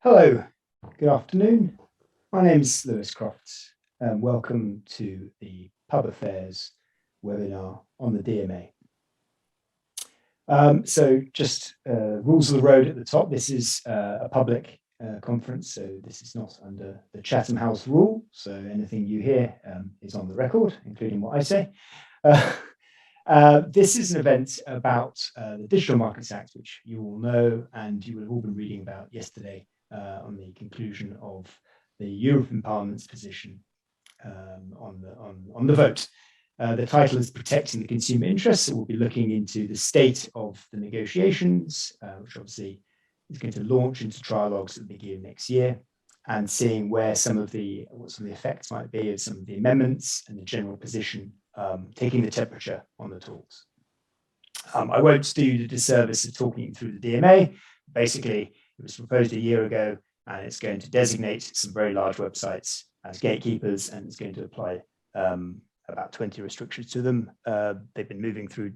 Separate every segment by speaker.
Speaker 1: Hello, good afternoon. My name is Lewis Crofts, and welcome to the PubAffairs webinar on the DMA. So just rules of the road at the top. This is a public conference, so this is not under the Chatham House rule. So anything you hear is on the record, including what I say. This is an event about the Digital Markets Act, which you all know, and you will have all been reading about yesterday on the conclusion of the European Parliament's position on the vote. The title is Protecting the Consumer Interests, so we'll be looking into the state of the negotiations, which obviously is going to launch into trilogues at the beginning of next year, and seeing where what some of the effects might be of some of the amendments and the general position, taking the temperature on the talks. I won't do the disservice of talking through the DMA. Basically, it was proposed a year ago, and it's going to designate some very large websites as gatekeepers, and it's going to apply about 20 restrictions to them. They've been moving through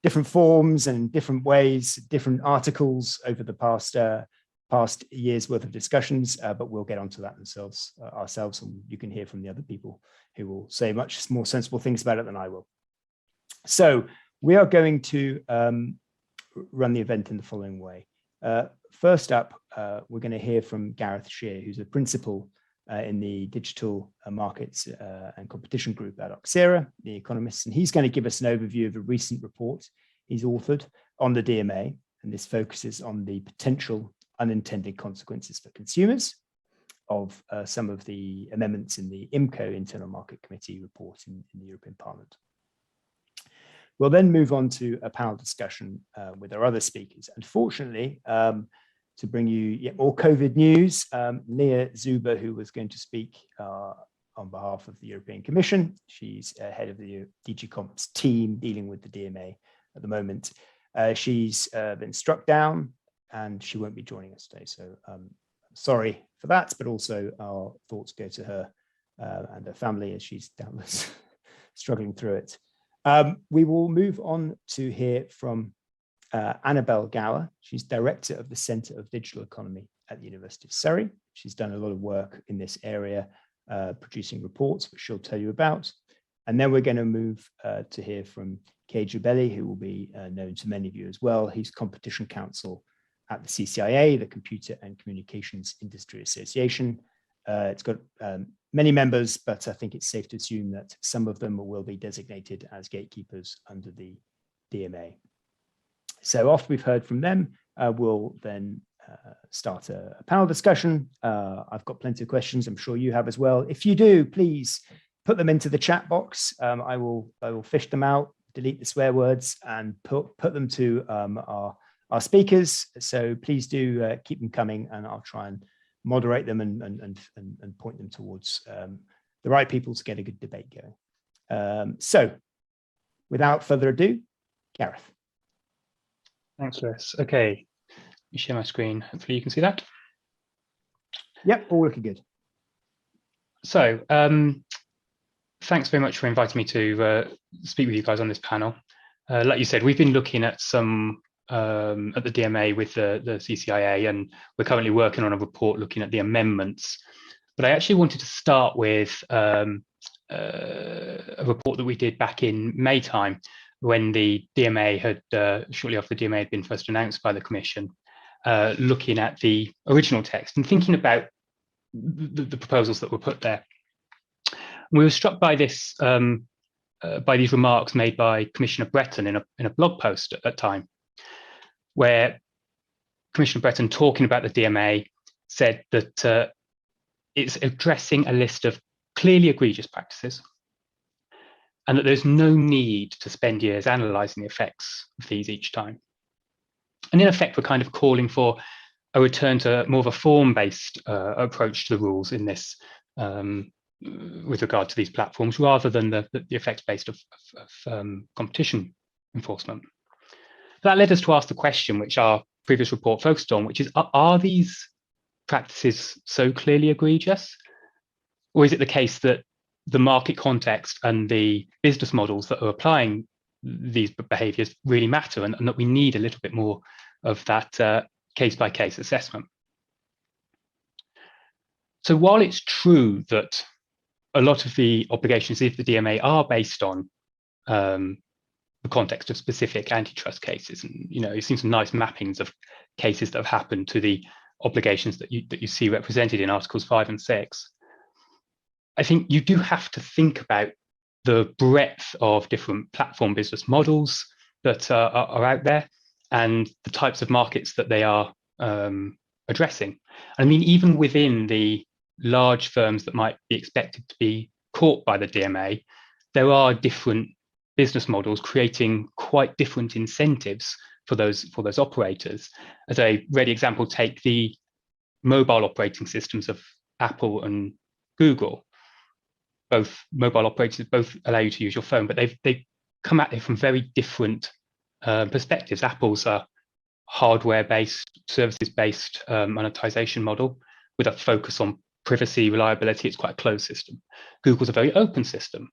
Speaker 1: different forms and different ways, different articles over the past year's worth of discussions, but we'll get onto that ourselves, and you can hear from the other people who will say much more sensible things about it than I will. So we are going to run the event in the following way. First up, we're going to hear from Gareth Shier, who's a principal in the Digital Markets and Competition Group at Oxera, the Economist, and he's going to give us an overview of a recent report he's authored on the DMA, and this focuses on the potential unintended consequences for consumers of some of the amendments in the IMCO Internal Market Committee report in the European Parliament. We'll then move on to a panel discussion with our other speakers. Unfortunately, to bring you yet more COVID news, Leah Zuber, who was going to speak on behalf of the European Commission, she's head of the DG Comp's team dealing with the DMA at the moment. She's been struck down and she won't be joining us today. So sorry for that, but also our thoughts go to her and her family as she's doubtless struggling through it. We will move on to hear from Annabelle Gawer. She's director of the Centre of Digital Economy at the University of Surrey. She's done a lot of work in this area, producing reports, which she'll tell you about. And then we're going to move to hear from Kayvan Hazemi-Jebelli, who will be known to many of you as well. He's competition counsel at the CCIA, the Computer and Communications Industry Association. It's got many members, but I think it's safe to assume that some of them will be designated as gatekeepers under the DMA. So after we've heard from them, we'll then start a panel discussion. I've got plenty of questions. I'm sure you have as well. If you do, please put them into the chat box. I will fish them out, delete the swear words, and put them to our speakers. So please do keep them coming, and I'll try and moderate them and point them towards the right people to get a good debate going. So without further ado, Gareth.
Speaker 2: Thanks, Lewis. Okay, let me share my screen. Hopefully you can see that.
Speaker 1: Yep, all looking good.
Speaker 2: So thanks very much for inviting me to speak with you guys on this panel. Like you said, we've been looking at some at the DMA with the CCIA, and we're currently working on a report looking at the amendments. But I actually wanted to start with a report that we did back in May time, when the DMA had, shortly after the DMA had been first announced by the Commission, looking at the original text and thinking about the proposals that were put there. We were struck by this, by these remarks made by Commissioner Breton in a blog post at that time, where Commissioner Breton, talking about the DMA, said that it's addressing a list of clearly egregious practices, and that there's no need to spend years analysing the effects of these each time. And in effect, we're kind of calling for a return to more of a form-based approach to the rules in this, with regard to these platforms, rather than the effects-based of competition enforcement. That led us to ask the question, which our previous report focused on, which is, are these practices so clearly egregious? Or is it the case that the market context and the business models that are applying these behaviours really matter, and that we need a little bit more of that case-by-case assessment? So while it's true that a lot of the obligations of the DMA are based on the context of specific antitrust cases, and you've seen some nice mappings of cases that have happened to the obligations that you see represented in Articles 5 and 6. I think you do have to think about the breadth of different platform business models that are out there and the types of markets that they are addressing. I mean, even within the large firms that might be expected to be caught by the DMA, there are different business models creating quite different incentives for those operators. As a ready example, take the mobile operating systems of Apple and Google. Both mobile operators both allow you to use your phone, but they've come at it from very different perspectives. Apple's a hardware-based, services-based monetization model with a focus on privacy, reliability. It's quite a closed system. Google's a very open system.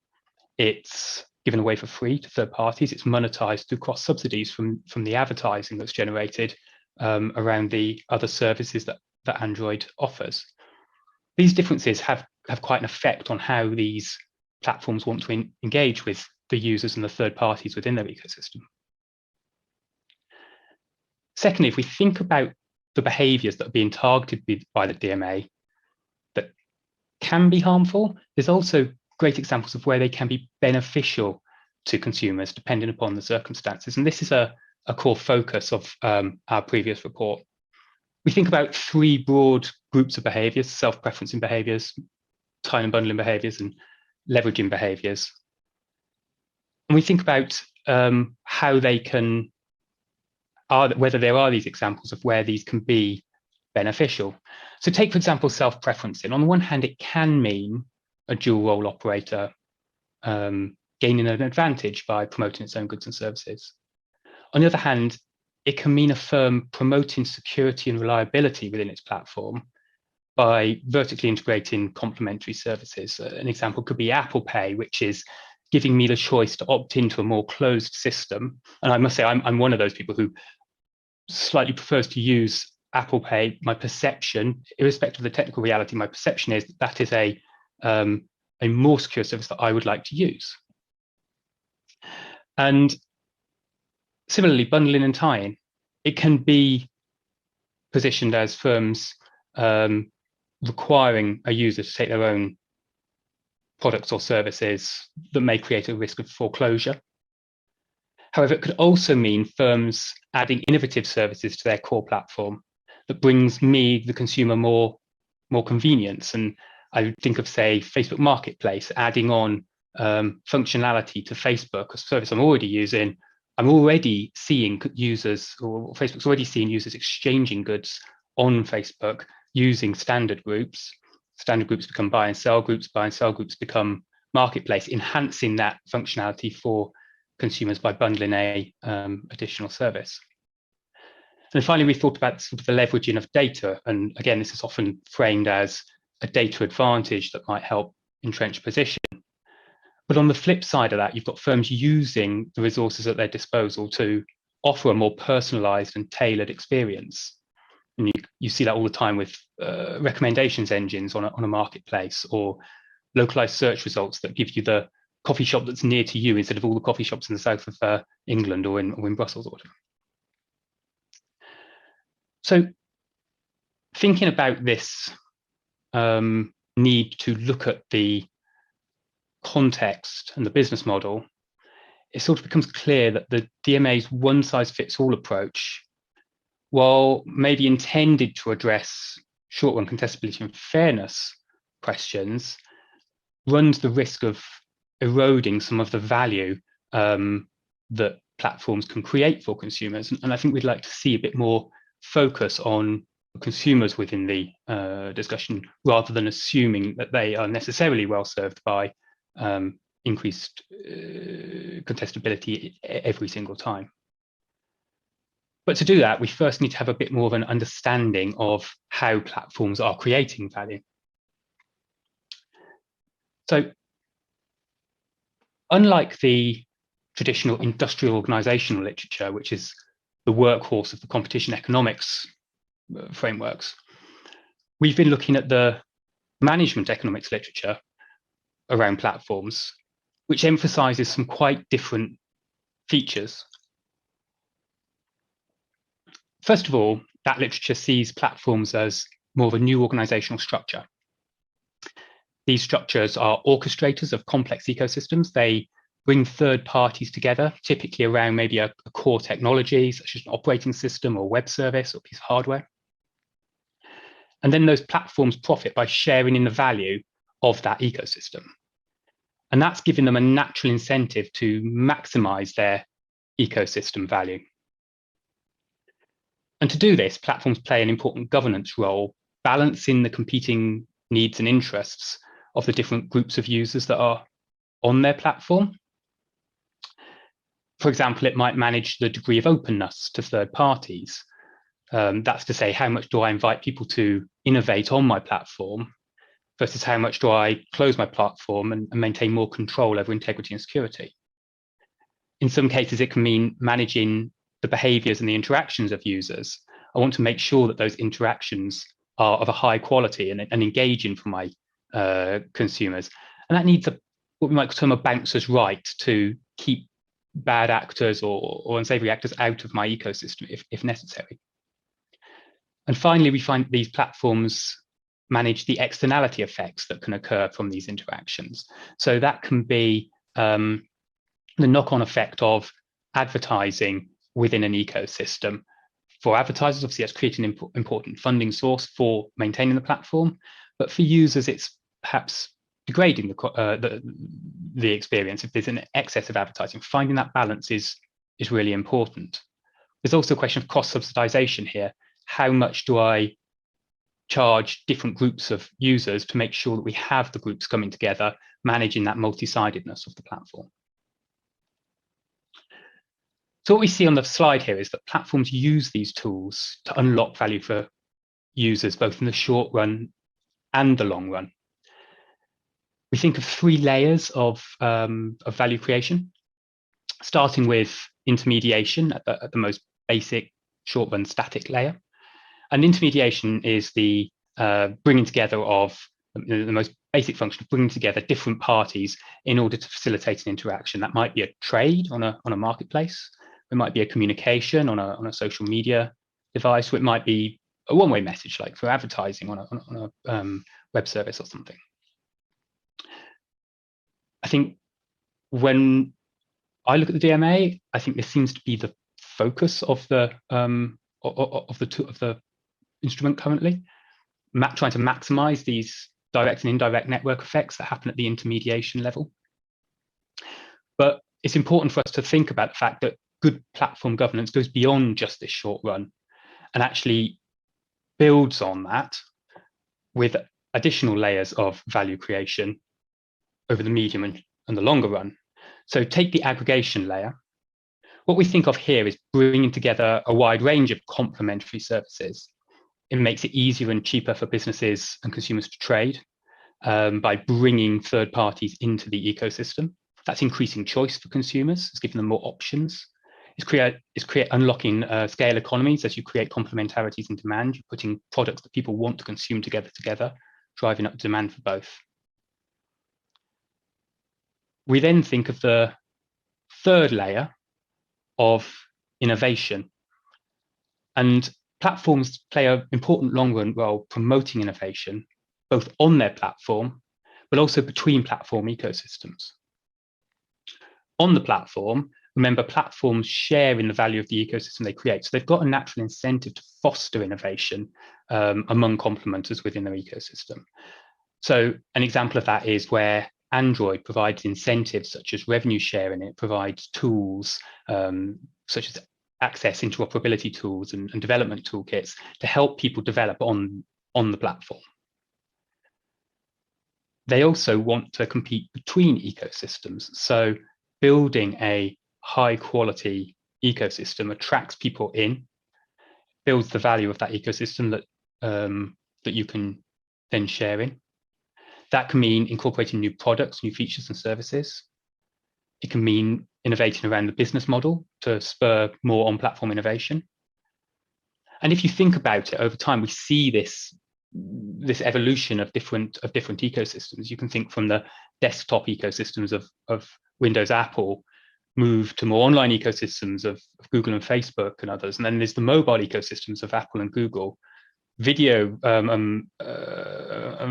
Speaker 2: It's given away for free to third parties. It's monetized through cross subsidies from the advertising that's generated around the other services that Android offers. These differences have quite an effect on how these platforms want to engage with the users and the third parties within their ecosystem. Secondly, if we think about the behaviors that are being targeted by the DMA that can be harmful, there's also great examples of where they can be beneficial to consumers depending upon the circumstances. And this is a core focus of our previous report. We think about three broad groups of behaviors: self-preferencing behaviors, time and bundling behaviors, and leveraging behaviors. And we think about how they can, whether there are these examples of where these can be beneficial. So take, for example, self-preferencing. On the one hand, it can mean a dual role operator gaining an advantage by promoting its own goods and services. On the other hand, it can mean a firm promoting security and reliability within its platform by vertically integrating complementary services. An example could be Apple Pay, which is giving me the choice to opt into a more closed system. And I must say, I'm one of those people who slightly prefers to use Apple Pay. My perception, irrespective of the technical reality, my perception is that is a more secure service that I would like to use. And similarly, bundling and tying, it can be positioned as firms requiring a user to take their own products or services that may create a risk of foreclosure. However, it could also mean firms adding innovative services to their core platform that brings me, the consumer, more convenience. And I would think of, say, Facebook Marketplace, adding on functionality to Facebook, a service I'm already using. I'm already seeing users, or Facebook's already seeing users exchanging goods on Facebook using standard groups. Standard groups become buy and sell groups become marketplace, enhancing that functionality for consumers by bundling a additional service. And finally, we thought about sort of the leveraging of data. And again, this is often framed as a data advantage that might help entrench position. But on the flip side of that, you've got firms using the resources at their disposal to offer a more personalized and tailored experience. And you see that all the time with recommendations engines on a marketplace, or localized search results that give you the coffee shop that's near to you instead of all the coffee shops in the south of England or in Brussels or whatever. So thinking about this need to look at the context and the business model, it sort of becomes clear that the DMA's one-size-fits-all approach, while maybe intended to address short-run contestability and fairness questions, runs the risk of eroding some of the value that platforms can create for consumers. And I think we'd like to see a bit more focus on consumers within the discussion, rather than assuming that they are necessarily well served by increased contestability every single time. But to do that, we first need to have a bit more of an understanding of how platforms are creating value. So, unlike the traditional industrial organizational literature, which is the workhorse of the competition economics frameworks, we've been looking at the management economics literature around platforms, which emphasizes some quite different features. First of all, that literature sees platforms as more of a new organizational structure. These structures are orchestrators of complex ecosystems. They bring third parties together, typically around maybe a core technology, such as an operating system or web service or piece of hardware. And then those platforms profit by sharing in the value of that ecosystem. And that's giving them a natural incentive to maximize their ecosystem value. And to do this, platforms play an important governance role, balancing the competing needs and interests of the different groups of users that are on their platform. For example, it might manage the degree of openness to third parties. That's to say, how much do I invite people to innovate on my platform versus how much do I close my platform and maintain more control over integrity and security. In some cases, it can mean managing the behaviors and the interactions of users. I want to make sure that those interactions are of a high quality and engaging for my consumers. And that needs what we might term a bouncer's right to keep bad actors or unsavory actors out of my ecosystem if necessary. And finally, we find these platforms manage the externality effects that can occur from these interactions. So that can be the knock-on effect of advertising within an ecosystem. For advertisers, obviously, that's creating an important funding source for maintaining the platform. But for users, it's perhaps degrading the experience if there's an excess of advertising. Finding that balance is really important. There's also a question of cross-subsidization here. How much do I charge different groups of users to make sure that we have the groups coming together, managing that multi-sidedness of the platform? So what we see on the slide here is that platforms use these tools to unlock value for users, both in the short run and the long run. We think of three layers of value creation, starting with intermediation at the most basic short run static layer. And intermediation is the bringing together of the most basic function of bringing together different parties in order to facilitate an interaction. That might be a trade on a marketplace. It might be a communication on a social media device, or it might be a one-way message, like for advertising on a web service or something. I think when I look at the DMA, I think this seems to be the focus of the instrument currently, trying to maximize these direct and indirect network effects that happen at the intermediation level. But it's important for us to think about the fact that good platform governance goes beyond just this short run and actually builds on that with additional layers of value creation over the medium and the longer run. So take the aggregation layer. What we think of here is bringing together a wide range of complementary services. It makes it easier and cheaper for businesses and consumers to trade by bringing third parties into the ecosystem. That's increasing choice for consumers. It's giving them more options. It's unlocking scale economies as you create complementarities in demand. You're putting products that people want to consume together, driving up demand for both. We then think of the third layer of innovation. And platforms play an important long-run role promoting innovation, both on their platform, but also between platform ecosystems. On the platform, remember, platforms share in the value of the ecosystem they create. So they've got a natural incentive to foster innovation among complementers within their ecosystem. So an example of that is where Android provides incentives such as revenue sharing. It provides tools such as access interoperability tools and development toolkits to help people develop on the platform. They also want to compete between ecosystems. So building a high quality ecosystem attracts people in, builds the value of that ecosystem that you can then share in. That can mean incorporating new products, new features and services. It can mean innovating around the business model to spur more on-platform innovation. And if you think about it over time, we see this this evolution of different ecosystems. You can think from the desktop ecosystems of Windows, Apple, move to more online ecosystems of Google and Facebook and others, and then there's the mobile ecosystems of Apple and Google, video and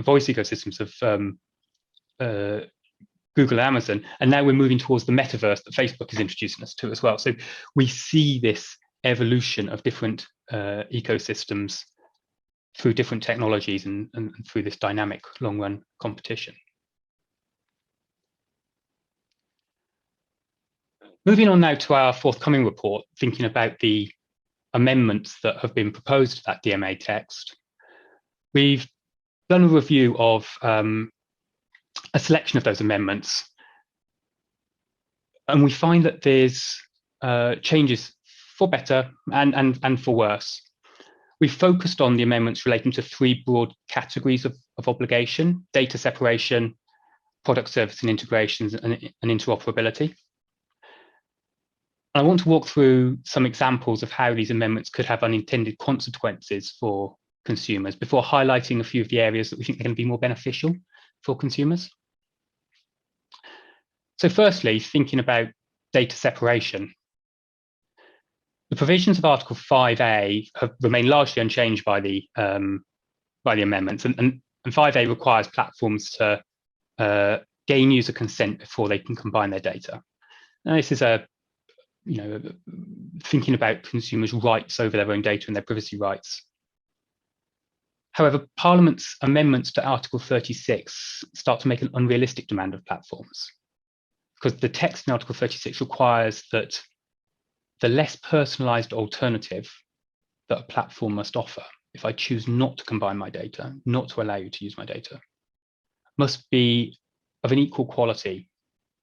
Speaker 2: voice ecosystems of Google and Amazon, and now we're moving towards the metaverse that Facebook is introducing us to as well. So we see this evolution of different ecosystems through different technologies and through this dynamic long-run competition. Moving on now to our forthcoming report, thinking about the amendments that have been proposed to that DMA text. We've done a review of a selection of those amendments, and we find that there's changes for better and for worse. We focused on the amendments relating to three broad categories of obligation: data separation, product, service and integrations, and interoperability. I want to walk through some examples of how these amendments could have unintended consequences for consumers before highlighting a few of the areas that we think are going to be more beneficial for consumers. So firstly, thinking about data separation. The provisions of Article 5A have remained largely unchanged by the amendments, and 5A requires platforms to gain user consent before they can combine their data. Now, this is thinking about consumers' rights over their own data and their privacy rights. However, Parliament's amendments to Article 36 start to make an unrealistic demand of platforms, because the text in Article 36 requires that the less personalised alternative that a platform must offer, if I choose not to combine my data, not to allow you to use my data, must be of an equal quality.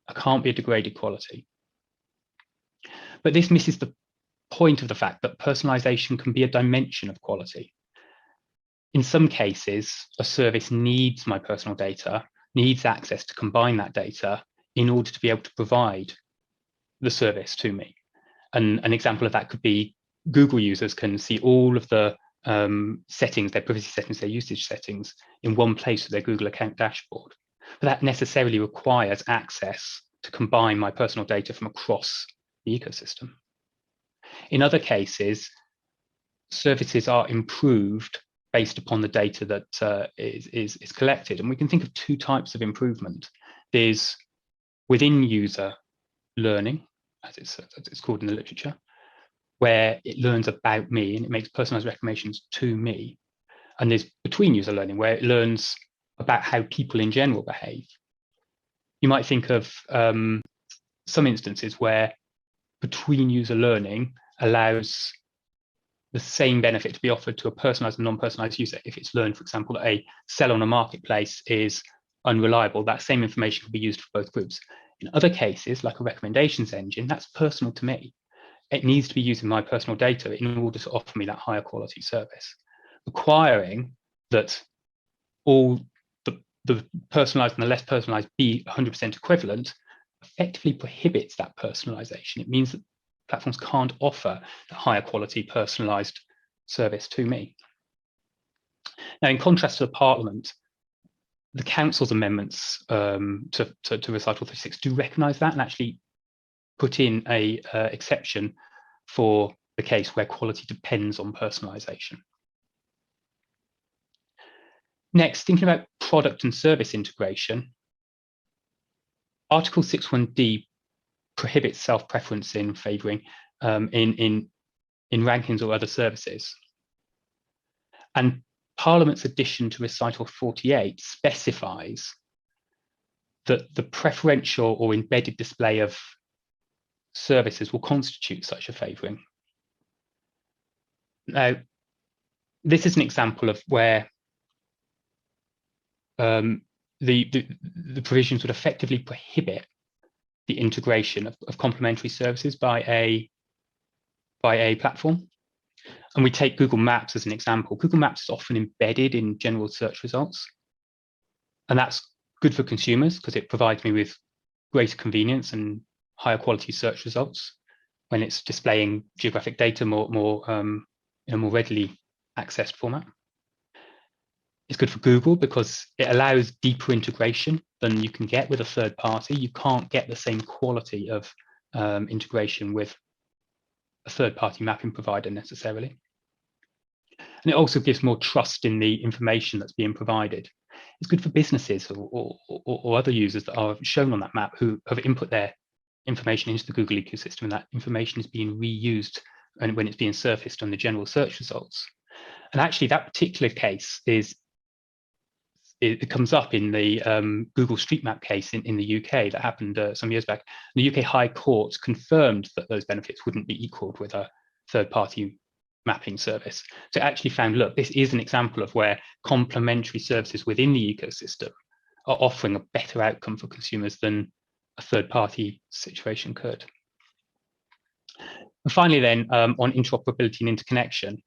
Speaker 2: It can't be a degraded quality. But this misses the point of the fact that personalisation can be a dimension of quality. In some cases, a service needs my personal data, needs access to combine that data in order to be able to provide the service to me. And an example of that could be Google users can see all of the settings, their privacy settings, their usage settings in one place with their Google account dashboard. But that necessarily requires access to combine my personal data from across the ecosystem. In other cases, services are improved based upon the data that is collected. And we can think of two types of improvement. There's within user learning, as it's called in the literature, where it learns about me and it makes personalized recommendations to me. And there's between user learning, where it learns about how people in general behave. You might think of some instances where between user learning allows the same benefit to be offered to a personalized and non-personalized user. If it's learned, for example, that a seller on a marketplace is unreliable, that same information can be used for both groups. In other cases, like a recommendations engine, that's personal to me. It needs to be using my personal data in order to offer me that higher quality service. Requiring that all the personalized and the less personalized be 100% equivalent effectively prohibits that personalization. It means that platforms can't offer the higher quality personalized service to me. Now, in contrast to the Parliament, the Council's amendments to Recital 36 do recognise that and actually put in a exception for the case where quality depends on personalisation. Next, thinking about product and service integration, Article 61D prohibits self-preference in favouring in rankings or other services. And Parliament's addition to Recital 48 specifies that the preferential or embedded display of services will constitute such a favouring. Now, this is an example of where the provisions would effectively prohibit the integration of complementary services by a platform. And we take Google Maps as an example. Google Maps is often embedded in general search results. And that's good for consumers because it provides me with greater convenience and higher quality search results when it's displaying geographic data in a more readily accessed format. It's good for Google because it allows deeper integration than you can get with a third party. You can't get the same quality of integration with a third party mapping provider necessarily. And it also gives more trust in the information that's being provided. It's good for businesses or other users that are shown on that map who have input their information into the Google ecosystem, and that information is being reused and when it's being surfaced on the general search results. And actually that particular case it comes up in the Google Street Map case in the UK that happened some years back. The UK High Court confirmed that those benefits wouldn't be equaled with a third-party mapping service. So it actually found, look, this is an example of where complementary services within the ecosystem are offering a better outcome for consumers than a third-party situation could. And finally then, on interoperability and interconnection,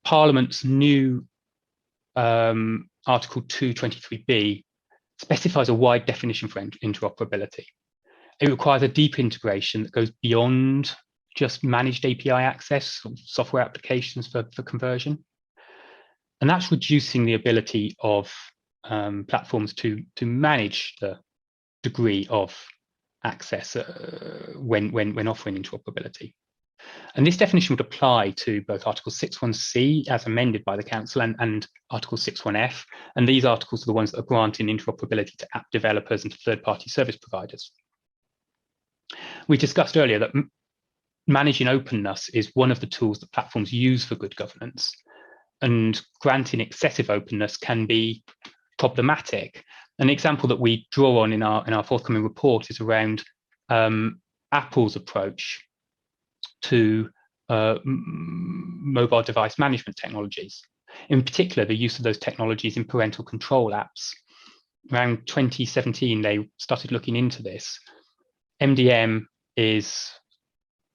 Speaker 2: Parliament's new Article 223B specifies a wide definition for interoperability. It requires a deep integration that goes beyond just managed API access or software applications for conversion. And that's reducing the ability of platforms to manage the degree of access when offering interoperability. And this definition would apply to both Article 61C as amended by the Council and Article 61F. And these articles are the ones that are granting interoperability to app developers and to third-party service providers. We discussed earlier that managing openness is one of the tools that platforms use for good governance. And granting excessive openness can be problematic. An example that we draw on in our forthcoming report is around Apple's approach to mobile device management technologies. In particular, the use of those technologies in parental control apps. Around 2017, they started looking into this. MDM is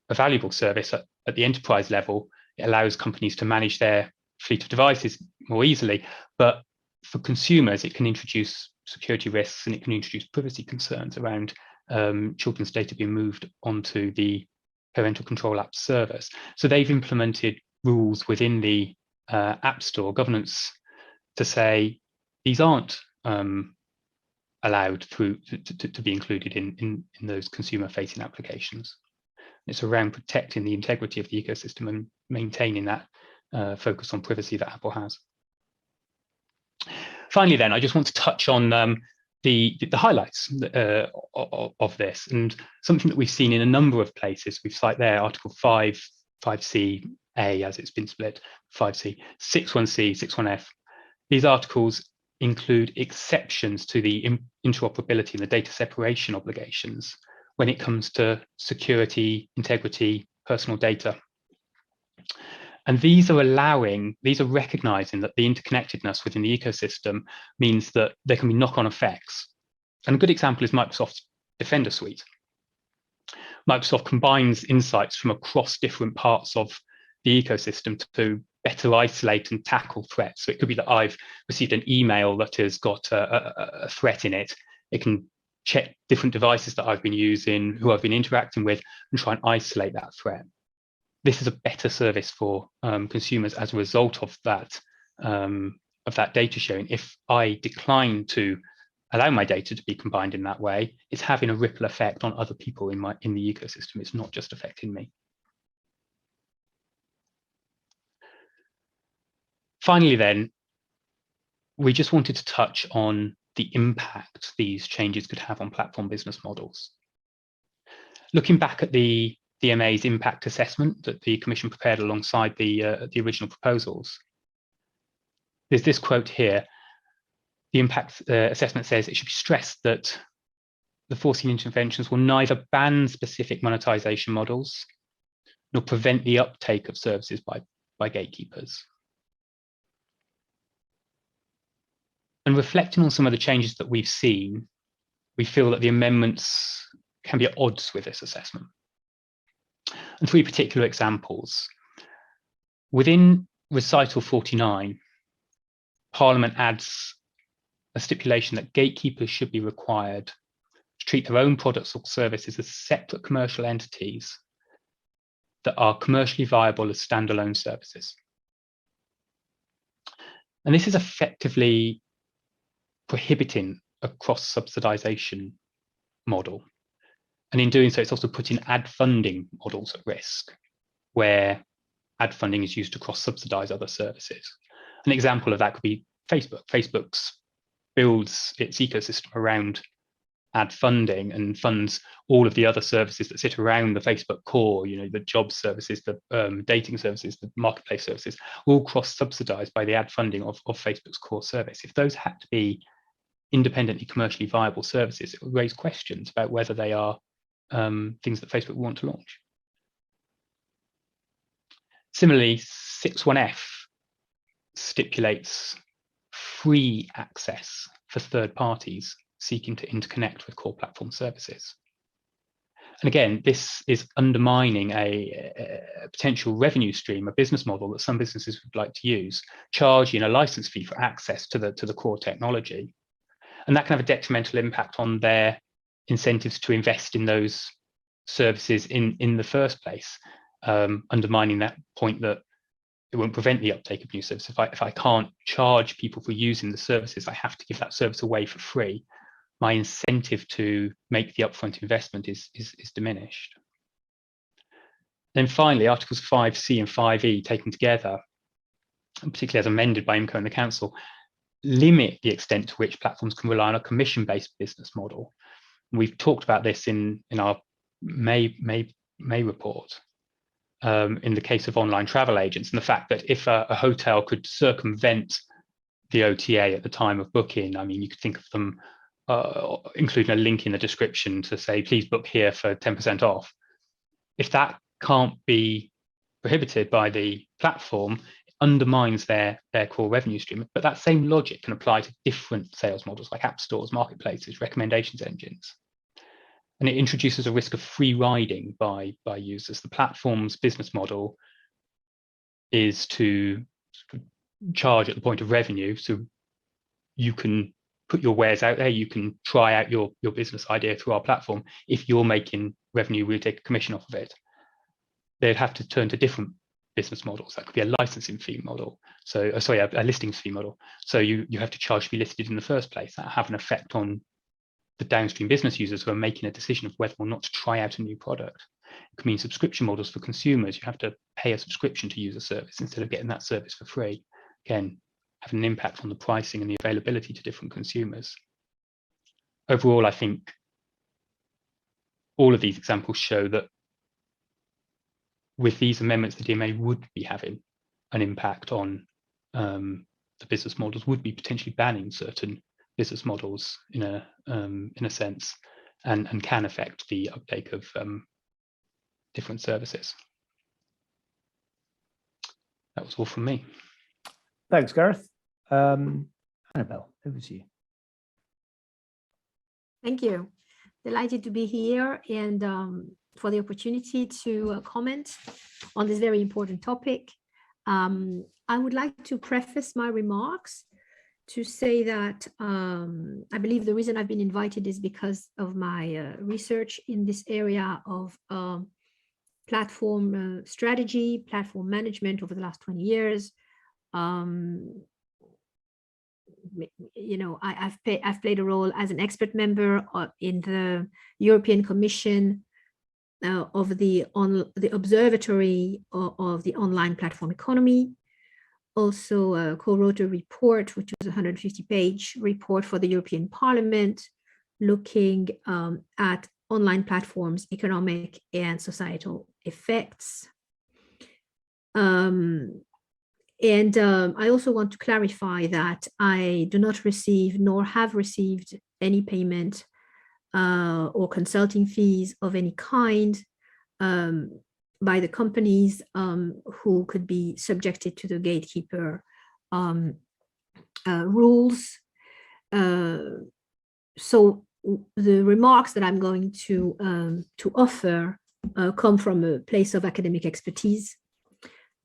Speaker 2: a valuable service at the enterprise level. It allows companies to manage their fleet of devices more easily, but for consumers, it can introduce security risks and it can introduce privacy concerns around children's data being moved onto the parental control app service. So they've implemented rules within the App Store governance to say these aren't allowed to be included in those consumer-facing applications. It's around protecting the integrity of the ecosystem and maintaining that focus on privacy that Apple has. Finally, then, I just want to touch on the highlights of this, and something that we've seen in a number of places. We've cited there Article 5, 5C, A as it's been split, 5C, 61C, 61F. These articles include exceptions to the interoperability and the data separation obligations when it comes to security, integrity, personal data. And these are recognizing that the interconnectedness within the ecosystem means that there can be knock-on effects. And a good example is Microsoft's Defender suite. Microsoft combines insights from across different parts of the ecosystem to better isolate and tackle threats. So it could be that I've received an email that has got a threat in it. It can check different devices that I've been using, who I've been interacting with, and try and isolate that threat. This is a better service for consumers as a result of that data sharing. If I decline to allow my data to be combined in that way, it's having a ripple effect on other people in the ecosystem. It's not just affecting me. Finally, then, we just wanted to touch on the impact these changes could have on platform business models. Looking back at the DMA's impact assessment that the Commission prepared alongside the original proposals, there's this quote here. The impact assessment says it should be stressed that the foreseen interventions will neither ban specific monetization models nor prevent the uptake of services by gatekeepers. And reflecting on some of the changes that we've seen, we feel that the amendments can be at odds with this assessment. And three particular examples. Within Recital 49, Parliament adds a stipulation that gatekeepers should be required to treat their own products or services as separate commercial entities that are commercially viable as standalone services. And this is effectively prohibiting a cross-subsidization model. And in doing so, it's also putting ad funding models at risk, where ad funding is used to cross-subsidize other services. An example of that could be Facebook. Facebook's builds its ecosystem around ad funding and funds all of the other services that sit around the Facebook core, the job services, the dating services, the marketplace services, all cross-subsidized by the ad funding of Facebook's core service. If those had to be independently commercially viable services, it would raise questions about whether they are things that Facebook want to launch. Similarly, 6.1f stipulates free access for third parties seeking to interconnect with core platform services. And again, this is undermining a potential revenue stream, a business model that some businesses would like to use, charging a license fee for access to the core technology. And that can have a detrimental impact on their incentives to invest in those services in the first place, undermining that point that it won't prevent the uptake of new services. If I can't charge people for using the services, I have to give that service away for free. My incentive to make the upfront investment is diminished. Then finally, Articles 5C and 5E taken together, and particularly as amended by IMCO and the Council, limit the extent to which platforms can rely on a commission-based business model. We've talked about this in our May report. In the case of online travel agents, and the fact that if a hotel could circumvent the OTA at the time of booking, I mean, you could think of them including a link in the description to say, please book here for 10% off. If that can't be prohibited by the platform, it undermines their core revenue stream. But that same logic can apply to different sales models like app stores, marketplaces, recommendations engines. And it introduces a risk of free riding by users. The platform's business model is to charge at the point of revenue. So you can put your wares out there, you can try out your business idea through our platform. If you're making revenue, we'll take a commission off of it. They'd have to turn to different business models. That could be a licensing fee model. So, a listings fee model. So you have to charge to be listed in the first place. That have an effect on the downstream business users who are making a decision of whether or not to try out a new product. It could mean subscription models for consumers. You have to pay a subscription to use a service instead of getting that service for free. Again, having an impact on the pricing and the availability to different consumers. Overall, I think all of these examples show that with these amendments, the DMA would be having an impact on the business models, would be potentially banning certain business models in a sense, and can affect the uptake of different services. That was all from me.
Speaker 1: Thanks, Gareth. Annabelle, over to you.
Speaker 3: Thank you. Delighted to be here and for the opportunity to comment on this very important topic. I would like to preface my remarks to say that I believe the reason I've been invited is because of my research in this area of platform strategy, platform management over the last 20 years. You know, I've played a role as an expert member in the European Commission of the Observatory of the Online Platform Economy. Also co-wrote a report, which was a 150-page report for the European Parliament, looking at online platforms' economic and societal effects. I also want to clarify that I do not receive nor have received any payment or consulting fees of any kind by the companies who could be subjected to the gatekeeper rules. So the remarks that I'm going to offer come from a place of academic expertise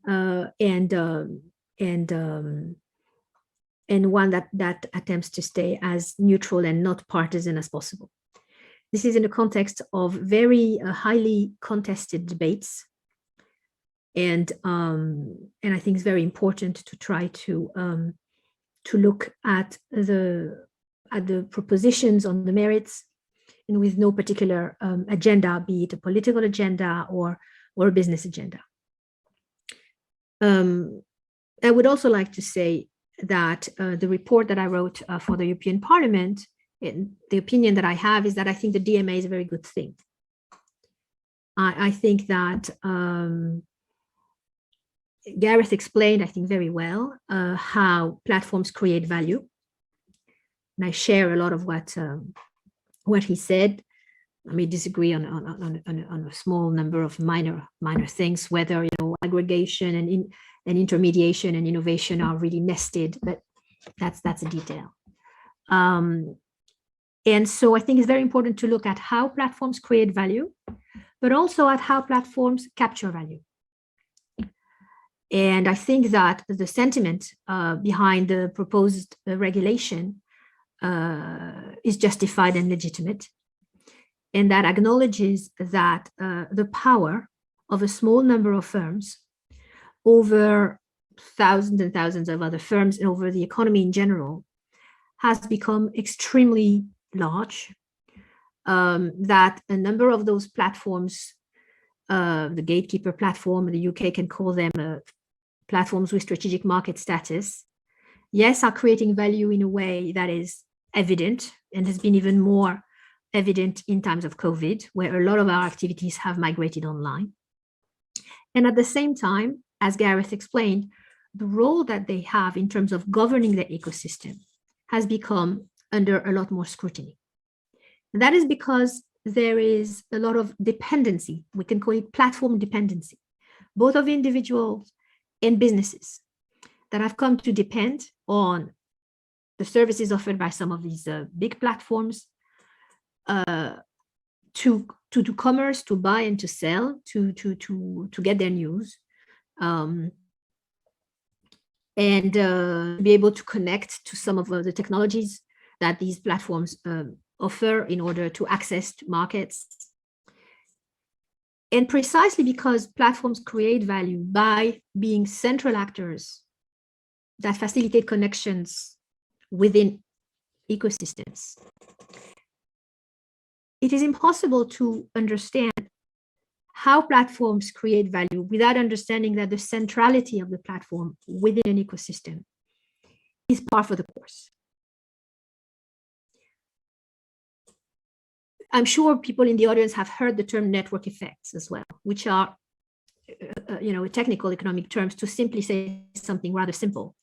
Speaker 3: and one that attempts to stay as neutral and not partisan as possible. This is in the context of very highly contested debates, and I think it's very important to try to to look at the propositions on the merits, and with no particular agenda, be it a political agenda or a business agenda. I would also like to say that the report that I wrote for the European Parliament, the opinion that I have is that I think the DMA is a very good thing. I think that Gareth explained, I think very well, how platforms create value. And I share a lot of what he said. I may disagree on a small number of minor things, whether aggregation and intermediation and innovation are really nested, but that's a detail. And so I think it's very important to look at how platforms create value, but also at how platforms capture value. And I think that the sentiment behind the proposed regulation is justified and legitimate, and that acknowledges that the power of a small number of firms over thousands and thousands of other firms and over the economy in general has become extremely large, that a number of those platforms, the gatekeeper platform, the UK can call them platforms with strategic market status, yes, are creating value in a way that is evident and has been even more evident in times of COVID, where a lot of our activities have migrated online. And at the same time, as Gareth explained, the role that they have in terms of governing the ecosystem has become under a lot more scrutiny. And that is because there is a lot of dependency. We can call it platform dependency, both of individuals and businesses that have come to depend on the services offered by some of these big platforms to do commerce, to buy and to sell, to get their news, and be able to connect to some of the technologies that these platforms offer in order to access markets. And precisely because platforms create value by being central actors that facilitate connections within ecosystems, it is impossible to understand how platforms create value without understanding that the centrality of the platform within an ecosystem is par for the course. I'm sure people in the audience have heard the term network effects as well, which are, technical economic terms to simply say something rather simple,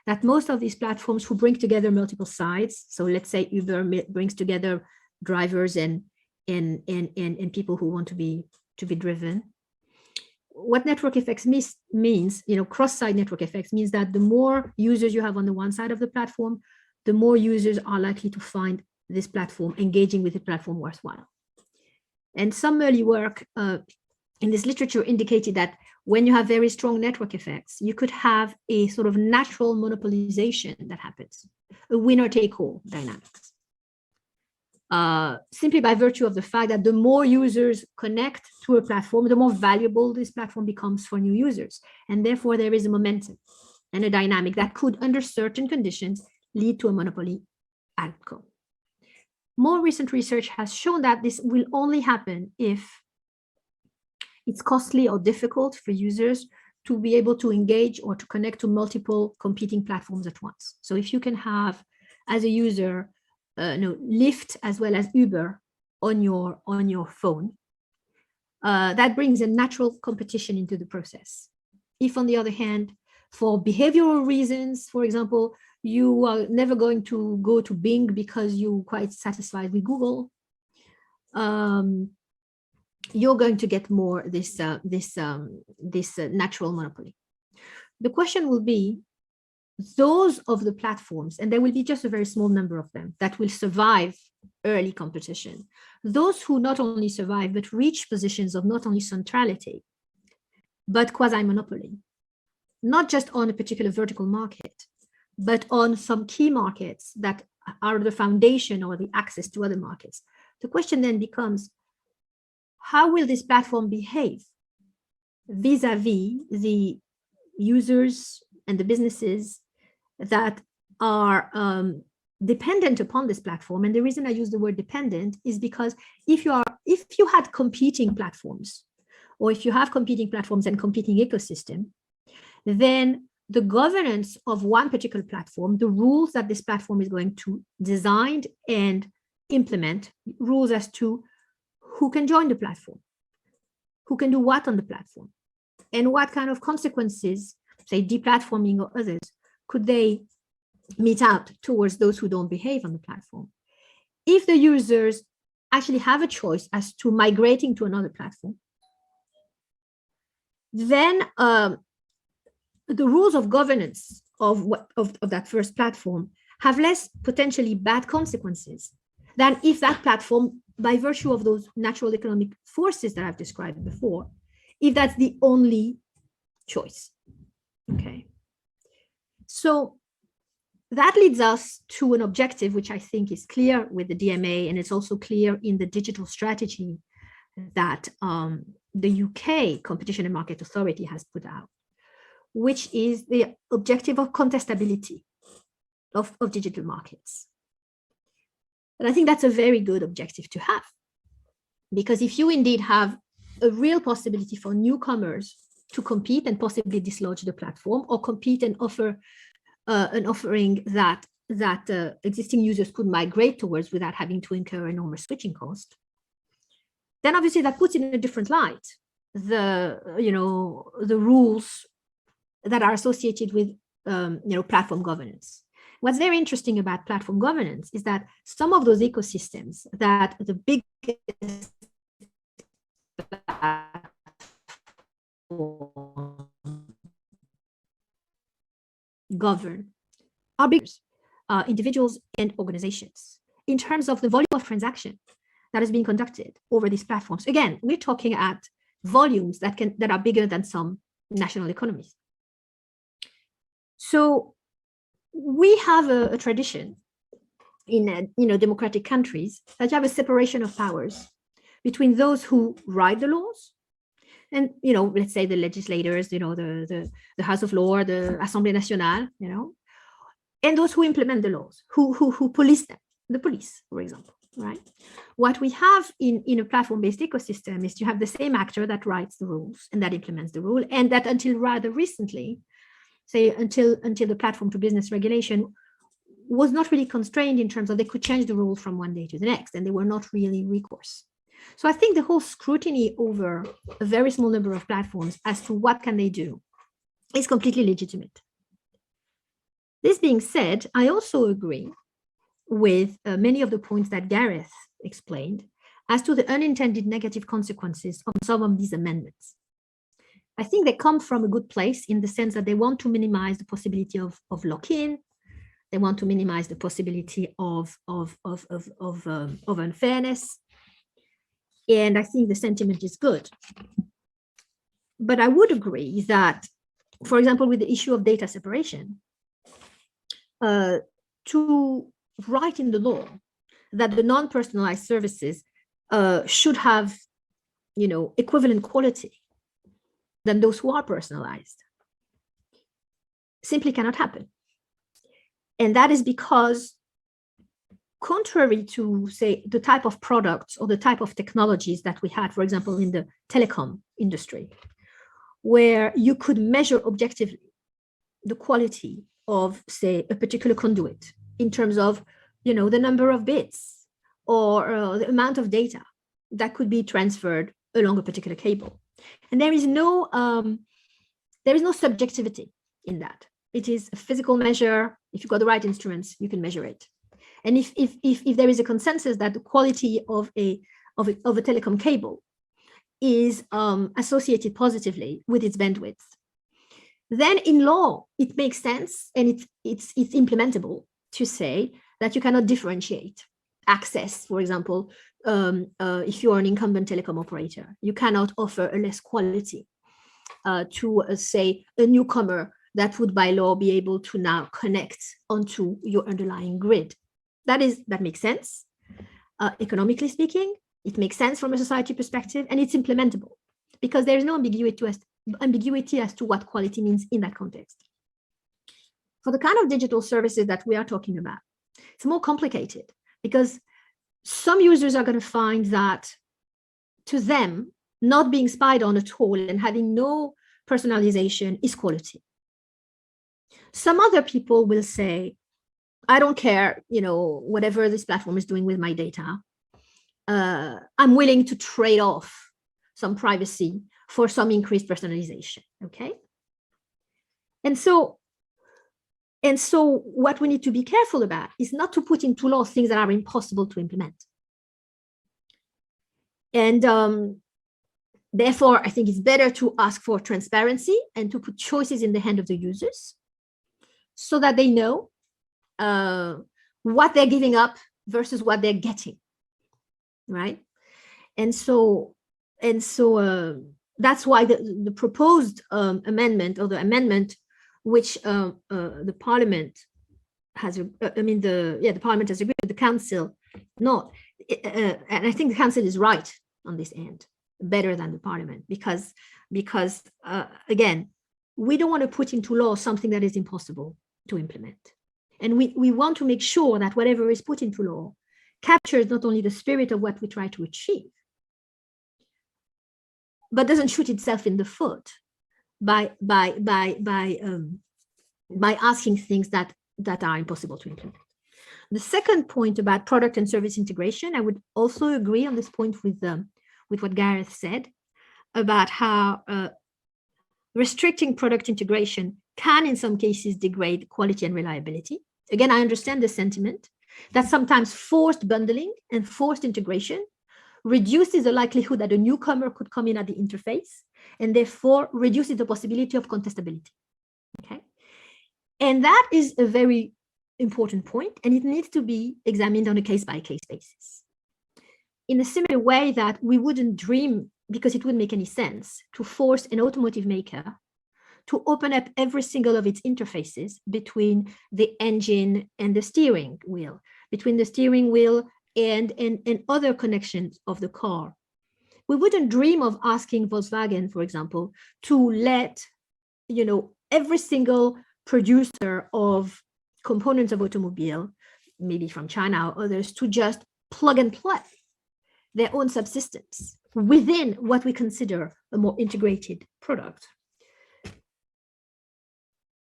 Speaker 3: that most of these platforms who bring together multiple sides, so let's say Uber brings together drivers and people who want to be driven. What network effects means, cross-site network effects means that the more users you have on the one side of the platform, the more users are likely to find this platform engaging with the platform worthwhile. And some early work in this literature indicated that when you have very strong network effects, you could have a sort of natural monopolization that happens, a winner-take-all dynamics. Simply by virtue of the fact that the more users connect to a platform, the more valuable this platform becomes for new users. And therefore, there is a momentum and a dynamic that could, under certain conditions, lead to a monopoly outcome. More recent research has shown that this will only happen if it's costly or difficult for users to be able to engage or to connect to multiple competing platforms at once. So if you can have, as a user, Lyft as well as Uber on your phone, that brings a natural competition into the process. If, on the other hand, for behavioral reasons, for example, you are never going to go to Bing because you're quite satisfied with Google, you're going to get more this natural monopoly. The question will be, those of the platforms, and there will be just a very small number of them that will survive early competition, those who not only survive but reach positions of not only centrality but quasi-monopoly, not just on a particular vertical market, but on some key markets that are the foundation or the access to other markets. The question then becomes, how will this platform behave vis-a-vis the users and the businesses that are dependent upon this platform. And the reason I use the word dependent is because if you had competing platforms, or if you have competing platforms and competing ecosystem, then the governance of one particular platform, the rules that this platform is going to design and implement, rules as to who can join the platform, who can do what on the platform, and what kind of consequences, say deplatforming or others, could they mete out towards those who don't behave on the platform. If the users actually have a choice as to migrating to another platform, then the rules of governance of that first platform have less potentially bad consequences than if that platform, by virtue of those natural economic forces that I've described before, if that's the only choice. Okay. So that leads us to an objective, which I think is clear with the DMA, and it's also clear in the digital strategy that the UK Competition and Market Authority has put out, which is the objective of contestability of digital markets. And I think that's a very good objective to have, because if you indeed have a real possibility for newcomers to compete and possibly dislodge the platform, or compete and offer an offering that existing users could migrate towards without having to incur enormous switching cost, then obviously that puts in a different light the rules that are associated with platform governance. What's very interesting about platform governance is that some of those ecosystems that the biggest govern are big individuals and organizations in terms of the volume of transaction that is being conducted over these platforms. Again, we're talking at volumes that are bigger than some national economies. So we have a tradition in democratic countries that you have a separation of powers between those who write the laws and let's say the legislators, the House of Lords, the Assemblée Nationale, and those who implement the laws, who police them, the police, for example, right? What we have in a platform-based ecosystem is you have the same actor that writes the rules and that implements the rule, and that until rather recently, say until the platform to business regulation was not really constrained in terms of they could change the rules from one day to the next, and they were not really recourse. So I think the whole scrutiny over a very small number of platforms as to what can they do is completely legitimate. This being said, I also agree with many of the points that Gareth explained as to the unintended negative consequences of some of these amendments. I think they come from a good place in the sense that they want to minimize the possibility of lock-in. They want to minimize the possibility of unfairness. And I think the sentiment is good. But I would agree that, for example, with the issue of data separation, to write in the law that the non-personalized services should have, equivalent quality than those who are personalized simply cannot happen. And that is because, contrary to, say, the type of products or the type of technologies that we had, for example, in the telecom industry, where you could measure objectively the quality of, say, a particular conduit in terms of, the number of bits or the amount of data that could be transferred along a particular cable. And there is no subjectivity in that. It is a physical measure. If you've got the right instruments, you can measure it. And if there is a consensus that the quality of a telecom cable is associated positively with its bandwidth, then in law it makes sense and it's implementable to say that you cannot differentiate access. For example, if you are an incumbent telecom operator, you cannot offer a less quality to say a newcomer that would by law be able to now connect onto your underlying grid. That makes sense. Economically speaking, it makes sense from a society perspective, and it's implementable because there is no ambiguity as to what quality means in that context. For the kind of digital services that we are talking about, it's more complicated because some users are going to find that to them, not being spied on at all and having no personalization is quality. Some other people will say, I don't care, whatever this platform is doing with my data. I'm willing to trade off some privacy for some increased personalization, okay? And so what we need to be careful about is not to put into law things that are impossible to implement. And therefore, I think it's better to ask for transparency and to put choices in the hand of the users so that they know what they're giving up versus what they're getting, right? And so that's why the proposed amendment, or the amendment which the Parliament has, the Parliament has agreed with the Council, not, and I think the Council is right on this end, better than the Parliament, because again, we don't want to put into law something that is impossible to implement. And we want to make sure that whatever is put into law captures not only the spirit of what we try to achieve, but doesn't shoot itself in the foot by asking things that are impossible to implement. The second point about product and service integration, I would also agree on this point with what Gareth said about how restricting product integration can in some cases degrade quality and reliability. Again, I understand the sentiment that sometimes forced bundling and forced integration reduces the likelihood that a newcomer could come in at the interface, and therefore reduces the possibility of contestability. Okay, and that is a very important point, and it needs to be examined on a case-by-case basis. In a similar way that we wouldn't dream, because it wouldn't make any sense, to force an automotive maker to open up every single of its interfaces between the engine and the steering wheel, between the steering wheel and other connections of the car. We wouldn't dream of asking Volkswagen, for example, to let every single producer of components of automobile, maybe from China or others, to just plug and play their own subsystems within what we consider a more integrated product.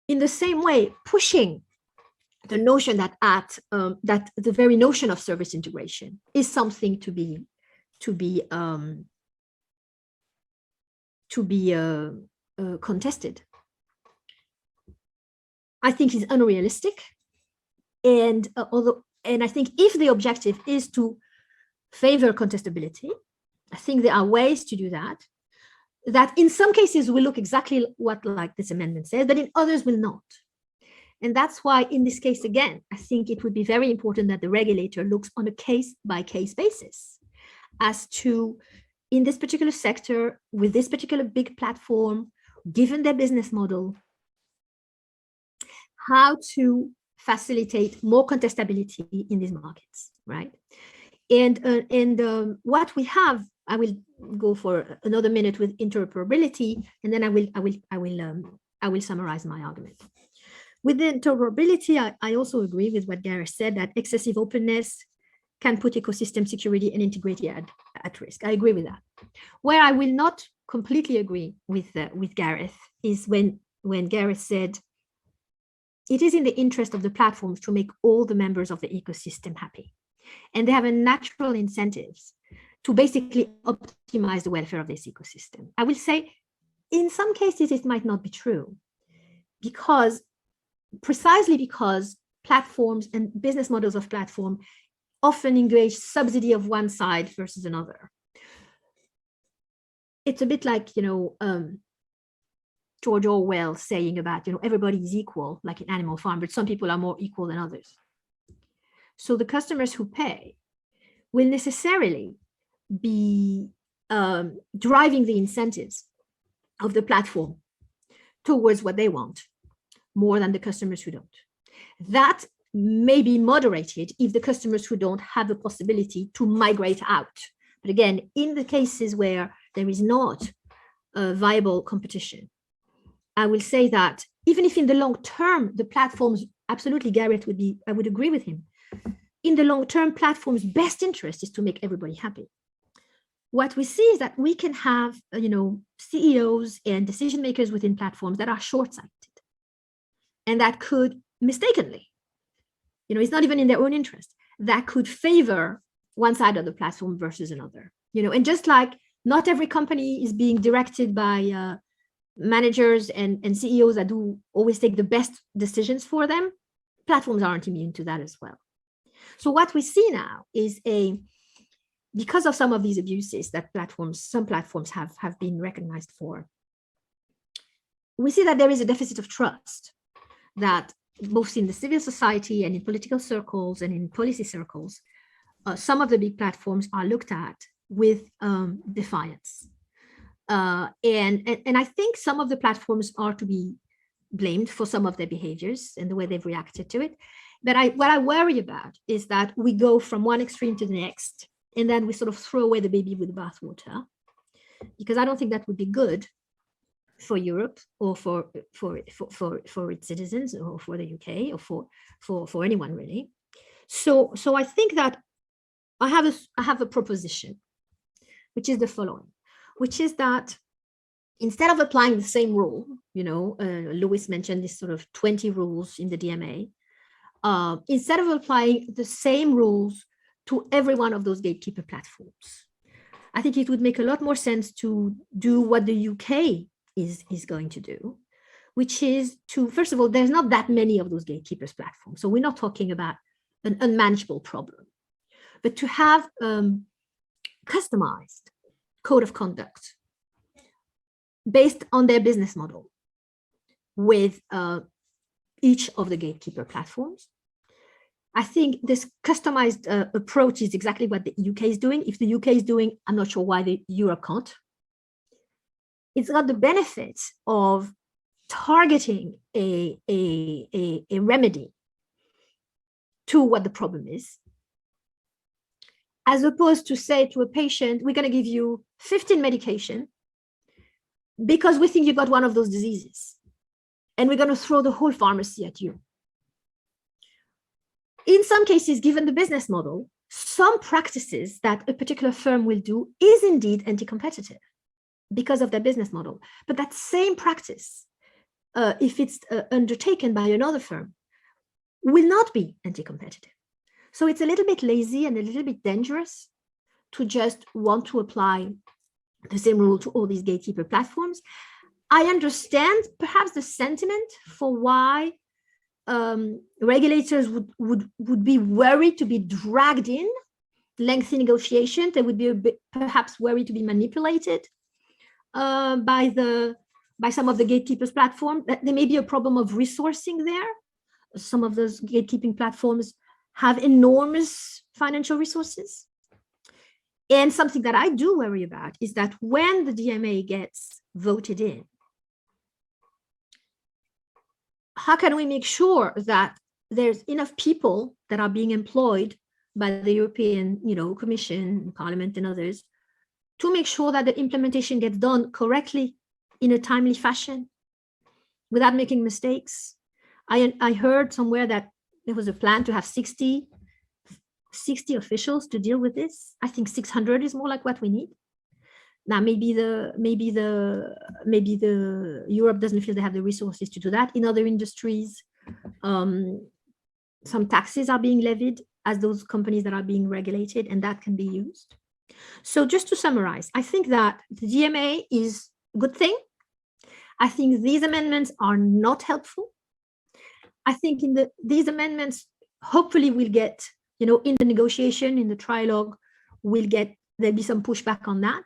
Speaker 3: In the same way, pushing the notion that that the very notion of service integration is something to be contested, I think is unrealistic. And I think if the objective is to favor contestability, I think there are ways to do that in some cases will look exactly what like this amendment says, but in others will not. And that's why in this case, again, I think it would be very important that the regulator looks on a case-by-case basis as to, in this particular sector, with this particular big platform, given their business model, how to facilitate more contestability in these markets, right? And what we have, I will go for another minute with interoperability, and then I will summarize my argument. With the interoperability, I also agree with what Gareth said, that excessive openness can put ecosystem security and integrity at risk. I agree with that. Where I will not completely agree with Gareth is when Gareth said, it is in the interest of the platforms to make all the members of the ecosystem happy. And they have a natural incentives to basically optimize the welfare of this ecosystem. I will say, in some cases, it might not be true, precisely because platforms and business models of platform often engage subsidy of one side versus another. It's a bit like, George Orwell saying about, everybody is equal, like an Animal Farm, but some people are more equal than others. So the customers who pay will necessarily be driving the incentives of the platform towards what they want more than the customers who don't. That may be moderated if the customers who don't have the possibility to migrate out. But again, in the cases where there is not a viable competition, I will say that even if in the long term, the platforms, absolutely, Gareth I would agree with him. In the long term, platforms' best interest is to make everybody happy. What we see is that we can have, CEOs and decision makers within platforms that are short-sighted and that could mistakenly, it's not even in their own interest, that could favor one side of the platform versus another. And just like not every company is being directed by managers and CEOs that do always take the best decisions for them, platforms aren't immune to that as well. So what we see now is because of some of these abuses that some platforms have been recognized for, we see that there is a deficit of trust that both in the civil society and in political circles and in policy circles, some of the big platforms are looked at with defiance. And I think some of the platforms are to be blamed for some of their behaviors and the way they've reacted to it. But what I worry about is that we go from one extreme to the next, and then we sort of throw away the baby with the bathwater, because I don't think that would be good for Europe or for its citizens, or for the UK, or for anyone really. So I think that I have a proposition, which is the following, which is that instead of applying the same rule, Lewis mentioned this sort of 20 rules in the DMA, instead of applying the same rules to every one of those gatekeeper platforms, I think it would make a lot more sense to do what the UK is going to do, which is to, first of all, there's not that many of those gatekeepers platforms. So we're not talking about an unmanageable problem, but to have customized code of conduct based on their business model with each of the gatekeeper platforms. I think this customized approach is exactly what the UK is doing. If the UK is doing, I'm not sure why Europe can't. It's got the benefit of targeting a remedy to what the problem is, as opposed to say to a patient, we're going to give you 15 medication because we think you got one of those diseases, and we're going to throw the whole pharmacy at you. In some cases, given the business model, some practices that a particular firm will do is indeed anti-competitive because of their business model. But that same practice, if it's undertaken by another firm, will not be anti-competitive. So it's a little bit lazy and a little bit dangerous to just want to apply the same rule to all these gatekeeper platforms. I understand perhaps the sentiment for why regulators would be worried to be dragged in lengthy negotiations. They would be a bit perhaps worried to be manipulated by some of the gatekeepers platform. That there may be a problem of resourcing there. Some of those gatekeeping platforms have enormous financial resources. And something that I do worry about is that when the DMA gets voted in, how can we make sure that there's enough people that are being employed by the European, Commission, Parliament, and others to make sure that the implementation gets done correctly in a timely fashion without making mistakes? I heard somewhere that there was a plan to have 60 officials to deal with this. I think 600 is more like what we need. Now, maybe the Europe doesn't feel they have the resources to do that. In other industries, some taxes are being levied as those companies that are being regulated, and that can be used. So just to summarize, I think that the DMA is a good thing. I think these amendments are not helpful. I think these amendments hopefully will get, in the negotiation, in the trilogue, there'll be some pushback on that.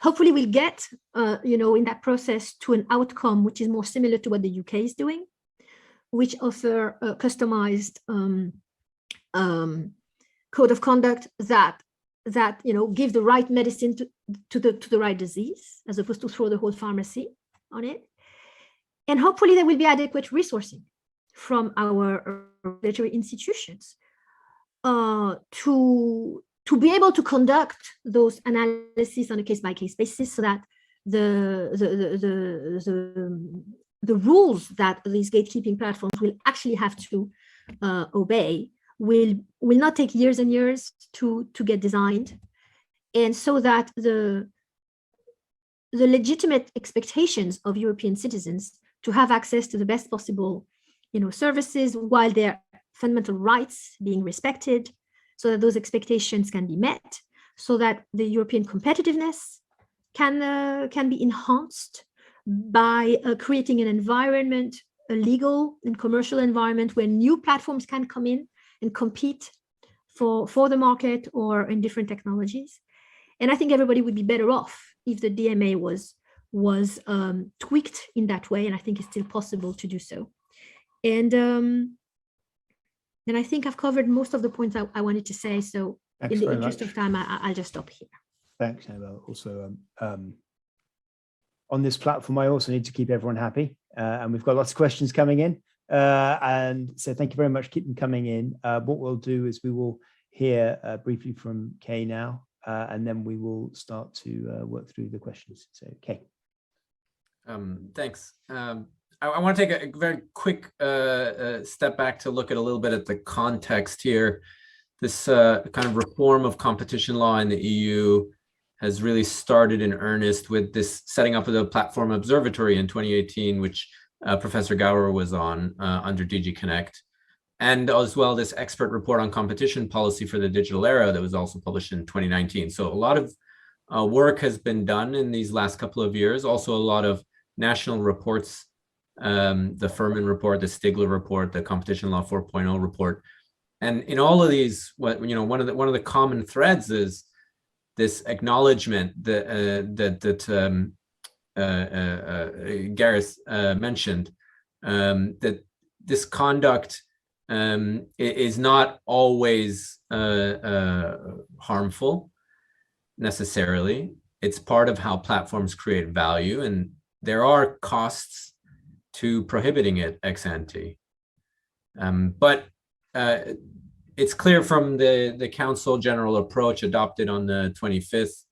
Speaker 3: Hopefully we'll get, in that process to an outcome which is more similar to what the UK is doing, which offer a customized code of conduct that give the right medicine to the right disease, as opposed to throw the whole pharmacy on it. And hopefully there will be adequate resourcing from our regulatory institutions to be able to conduct those analyses on a case-by-case basis, so that the the rules that these gatekeeping platforms will actually have to obey will not take years and years to get designed, and so that the legitimate expectations of European citizens to have access to the best possible, services while their fundamental rights being respected, so that those expectations can be met, so that the European competitiveness can be enhanced by creating an environment, a legal and commercial environment where new platforms can come in and compete for the market or in different technologies. And I think everybody would be better off if the DMA was tweaked in that way, and I think it's still possible to do so. And I think I've covered most of the points I wanted to say. So
Speaker 1: Thanks
Speaker 3: in the
Speaker 1: very
Speaker 3: interest
Speaker 1: much.
Speaker 3: of time, I'll just stop here.
Speaker 1: Thanks, Annabelle. Also, on this platform, I also need to keep everyone happy, and we've got lots of questions coming in. And so thank you very much. Keep them coming in. What we'll do is we will hear briefly from Kay now, and then we will start to work through the questions. So, Kay.
Speaker 4: Thanks. I want to take a very quick step back to look at a little bit at the context here. This kind of reform of competition law in the EU has really started in earnest with this setting up of the platform observatory in 2018, which Professor Gawer was on under DG Connect, and as well this expert report on competition policy for the digital era that was also published in 2019. So a lot of work has been done in these last couple of years. Also a lot of national reports, the Furman report, the Stigler report, the Competition Law 4.0 report. And in all of these, one of the common threads is this acknowledgement that Gareth mentioned, that this conduct is not always harmful necessarily. It's part of how platforms create value, and there are costs to prohibiting it ex ante. But it's clear from the Council general approach adopted on the 25th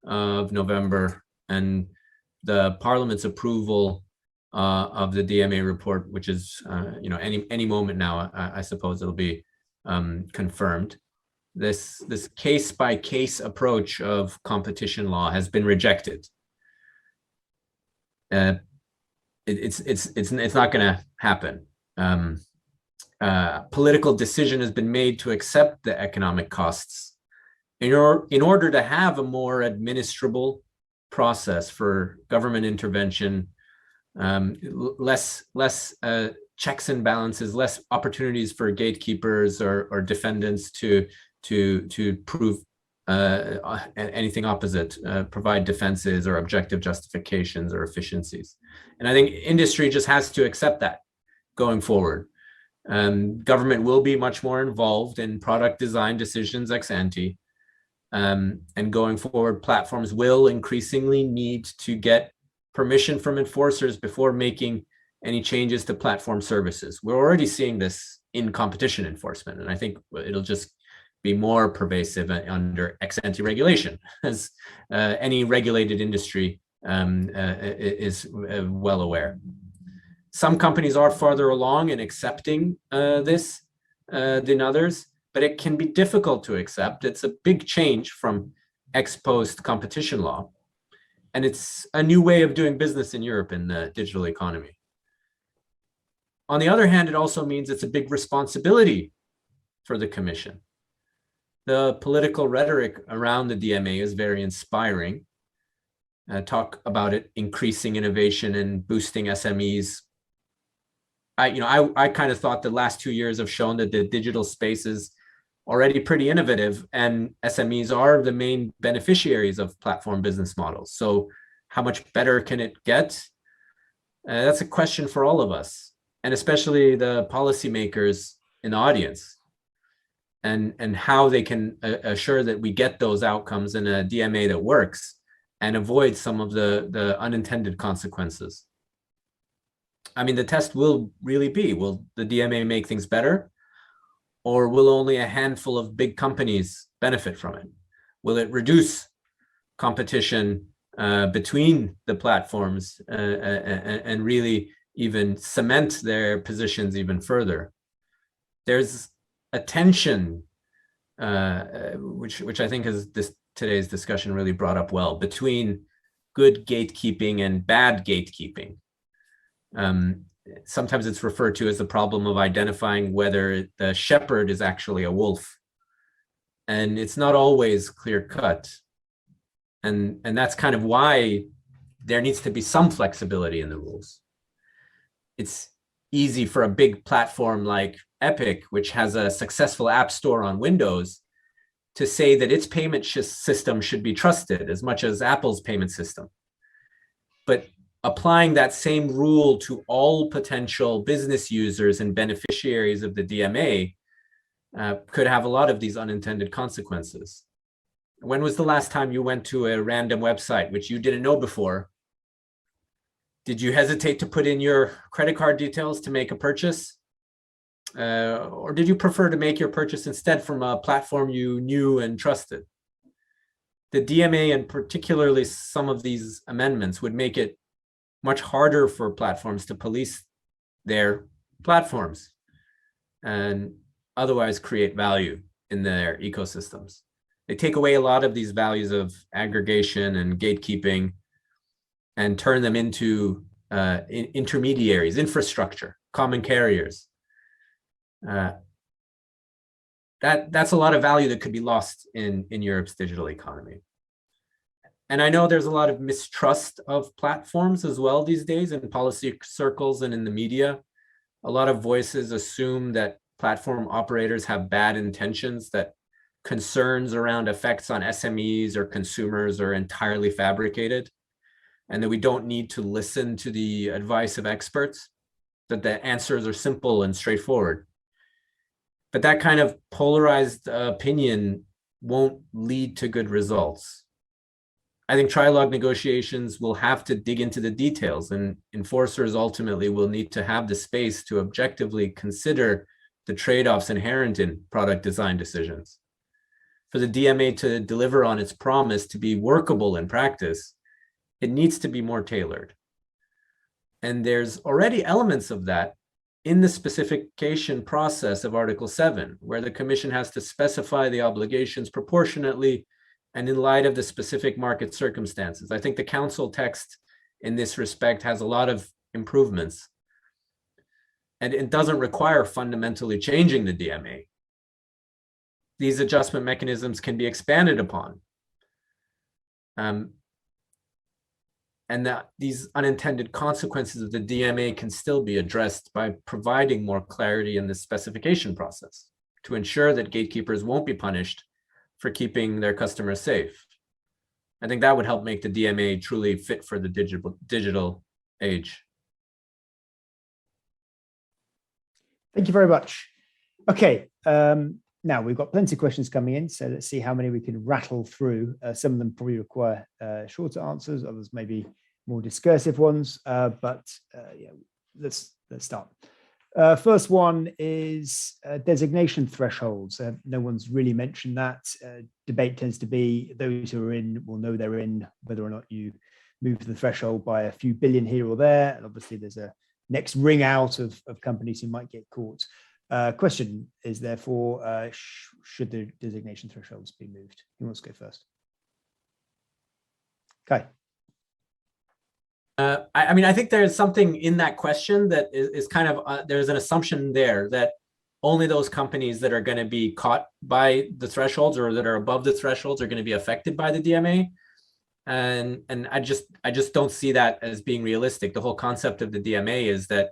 Speaker 4: of November and the Parliament's approval of the DMA report, which is any moment now, I suppose it'll be confirmed. This case-by-case approach of competition law has been rejected. It's not going to happen. Political decision has been made to accept the economic costs in order to have a more administrable process for government intervention, less checks and balances, less opportunities for gatekeepers or defendants to prove anything opposite, provide defenses or objective justifications or efficiencies. And I think industry just has to accept that going forward. Government will be much more involved in product design decisions ex ante. And going forward, platforms will increasingly need to get permission from enforcers before making any changes to platform services. We're already seeing this in competition enforcement, and I think it'll just be more pervasive under ex ante regulation, as any regulated industry is well aware. Some companies are farther along in accepting this than others, but it can be difficult to accept. It's a big change from ex post competition law, and it's a new way of doing business in Europe in the digital economy. On the other hand, it also means it's a big responsibility for the Commission. The political rhetoric around the DMA is very inspiring. Talk about it increasing innovation and boosting SMEs. I kind of thought the last 2 years have shown that the digital space is already pretty innovative, and SMEs are the main beneficiaries of platform business models. So how much better can it get? That's a question for all of us, and especially the policymakers in the audience, and how they can assure that we get those outcomes in a DMA that works and avoid some of the unintended consequences. I mean, the test will really be, will the DMA make things better, or will only a handful of big companies benefit from it? Will it reduce competition between the platforms and really even cement their positions even further. There's a tension, which I think is today's discussion really brought up well, between good gatekeeping and bad gatekeeping. Sometimes it's referred to as the problem of identifying whether the shepherd is actually a wolf. And it's not always clear cut. And that's kind of why there needs to be some flexibility in the rules. It's easy for a big platform like Epic, which has a successful app store on Windows, to say that its payment system should be trusted as much as Apple's payment system. But applying that same rule to all potential business users and beneficiaries of the DMA could have a lot of these unintended consequences. When was the last time you went to a random website which you didn't know before? Did you hesitate to put in your credit card details to make a purchase? Or did you prefer to make your purchase instead from a platform you knew and trusted? The DMA, and particularly some of these amendments, would make it much harder for platforms to police their platforms and otherwise create value in their ecosystems. They take away a lot of these values of aggregation and gatekeeping and turn them into intermediaries, infrastructure, common carriers. That's a lot of value that could be lost in Europe's digital economy. And I know there's a lot of mistrust of platforms as well these days in policy circles and in the media. A lot of voices assume that platform operators have bad intentions, that concerns around effects on SMEs or consumers are entirely fabricated, and that we don't need to listen to the advice of experts, that the answers are simple and straightforward. But that kind of polarized opinion won't lead to good results. I think Trilogue negotiations will have to dig into the details, and enforcers ultimately will need to have the space to objectively consider the trade-offs inherent in product design decisions. For the DMA to deliver on its promise to be workable in practice, it needs to be more tailored. And there's already elements of that in the specification process of Article 7, where the Commission has to specify the obligations proportionately and in light of the specific market circumstances. I think the Council text in this respect has a lot of improvements. And it doesn't require fundamentally changing the DMA. These adjustment mechanisms can be expanded upon. And that these unintended consequences of the DMA can still be addressed by providing more clarity in the specification process to ensure that gatekeepers won't be punished for keeping their customers safe. I think that would help make the DMA truly fit for the digital age.
Speaker 1: Thank you very much. Okay, now we've got plenty of questions coming in, so let's see how many we can rattle through. Some of them probably require shorter answers, others maybe more discursive ones, but yeah, let's start. First one is designation thresholds. No one's really mentioned that. Debate tends to be those who are in will know they're in, whether or not you move the threshold by a few billion here or there. And obviously there's a next ring out of companies who might get caught. Question is therefore, should the designation thresholds be moved? Who wants to go first? Okay.
Speaker 4: I mean, I think there's something in that question that is kind of, there's an assumption there that only those companies that are going to be caught by the thresholds or that are above the thresholds are going to be affected by the DMA. And I just don't see that as being realistic. The whole concept of the DMA is that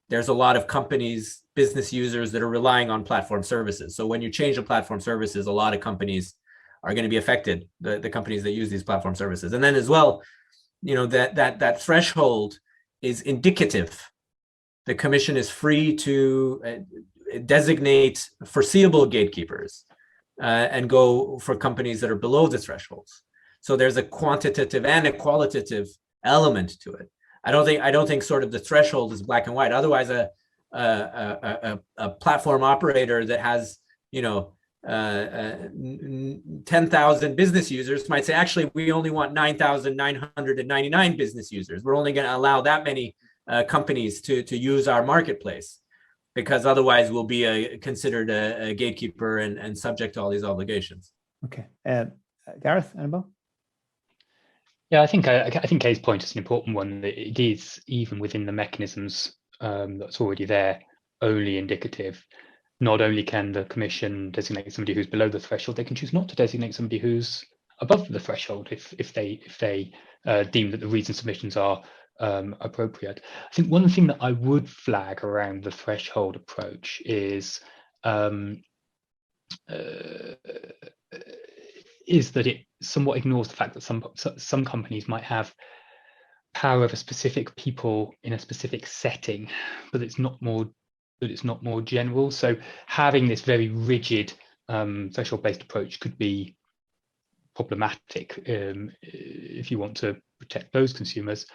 Speaker 4: there's a lot of companies, business users that are relying on platform services. So when you change the platform services, a lot of companies are going to be affected, the companies that use these platform services. And then as well, you know, that threshold is indicative. The Commission is free to designate foreseeable gatekeepers and go for companies that are below the thresholds. So there's a quantitative and a qualitative element to it. I don't think sort of the threshold is black and white. Otherwise, a platform operator that has, you know, 10,000 business users might say, actually, we only want 9,999 business users. We're only going to allow that many companies to use our marketplace, because otherwise we'll be considered a gatekeeper and subject to all these obligations.
Speaker 1: Okay, Gareth, Annabelle?
Speaker 2: Yeah, I think Kay's point is an important one. That it is, even within the mechanisms that's already there, only indicative. Not only can the Commission designate somebody who's below the threshold, they can choose not to designate somebody who's above the threshold if they deem that the reasoned submissions are appropriate. I think one thing that I would flag around the threshold approach is that it somewhat ignores the fact that some companies might have power over specific people in a specific setting, but it's not more general. So having this very rigid threshold-based approach could be problematic if you want to protect those consumers.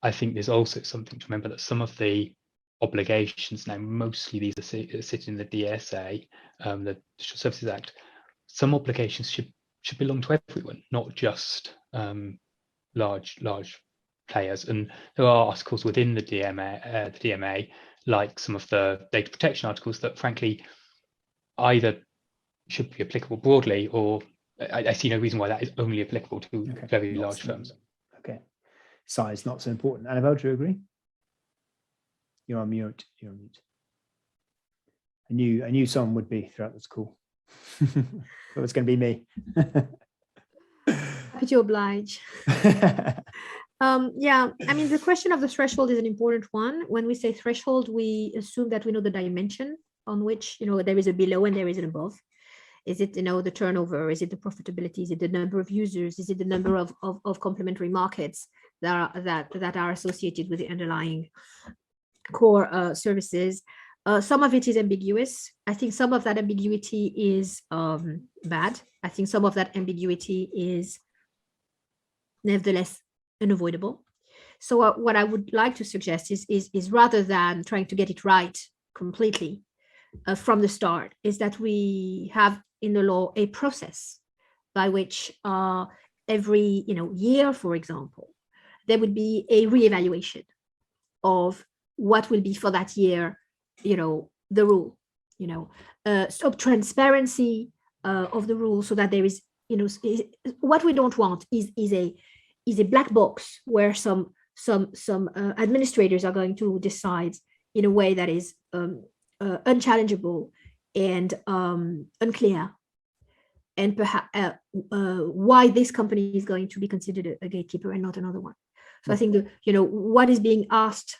Speaker 2: I think there's also something to remember that some of the obligations now, mostly these are sitting in the DSA, the Digital Services Act. Some obligations should belong to everyone, not just large players. And there are articles within the DMA, like some of the data protection articles, that frankly either should be applicable broadly, or I see no reason why that is only applicable to very large firms.
Speaker 1: Okay, size not so important. Annabelle, do you agree? You're on mute. You're on mute. I knew someone would be throughout this call. It was going to be me.
Speaker 3: Happy to oblige. Yeah, I mean, the question of the threshold is an important one. When we say threshold, we assume that we know the dimension on which, there is a below and there is an above. Is it, the turnover? Is it the profitability? Is it the number of users? Is it the number of complementary markets that are associated with the underlying core services? Some of it is ambiguous. I think some of that ambiguity is bad. I think some of that ambiguity is nevertheless unavoidable. So what I would like to suggest is rather than trying to get it right completely from the start, is that we have in the law a process by which every year, for example, there would be a reevaluation of what will be for that year, the rule, so transparency of the rule, so that there is, what we don't want is a black box where some administrators are going to decide in a way that is unchallengeable and unclear, and perhaps why this company is going to be considered a gatekeeper and not another one. So I think what is being asked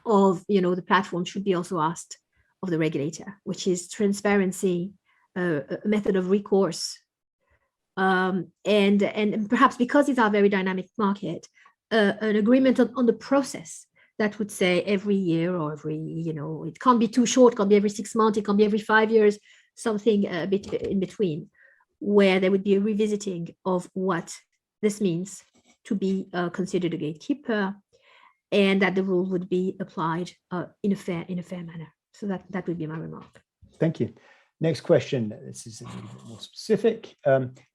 Speaker 3: of the platform should be also asked of the regulator, which is transparency, a method of recourse, and perhaps because it's our very dynamic market, an agreement on the process that would say every year or every, it can't be too short, it can't be every 6 months, it can't be every 5 years, something a bit in between, where there would be a revisiting of what this means to be considered a gatekeeper, and that the rule would be applied in a fair manner. So that would be my remark.
Speaker 1: Thank you. Next question. This is a little bit more specific.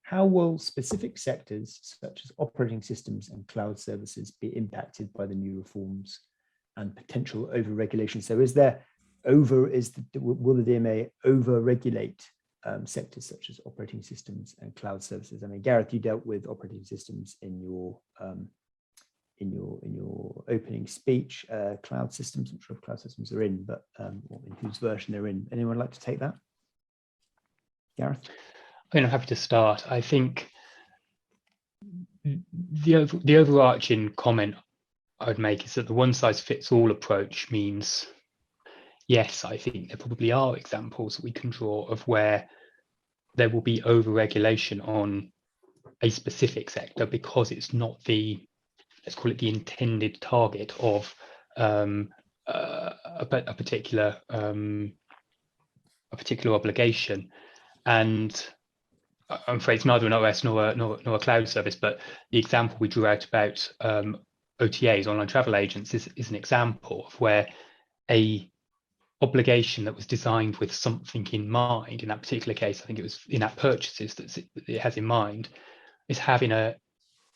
Speaker 1: How will specific sectors such as operating systems and cloud services be impacted by the new reforms and potential over-regulation? So will the DMA over-regulate sectors such as operating systems and cloud services? I mean, Gareth, you dealt with operating systems in your opening speech. Cloud systems, I'm not sure if cloud systems are in, but or in whose version they're in. Anyone like to take that? Gareth?
Speaker 2: I'm happy to start. I think the overarching comment I would make is that the one-size-fits-all approach means, yes, I think there probably are examples that we can draw of where there will be over-regulation on a specific sector because it's not the, let's call it, the intended target of a particular obligation. And I'm afraid it's neither an OS nor a cloud service, but the example we drew out about OTAs, online travel agents, is an example of where a obligation that was designed with something in mind. In that particular case, I think it was in-app purchases that it has in mind, is having a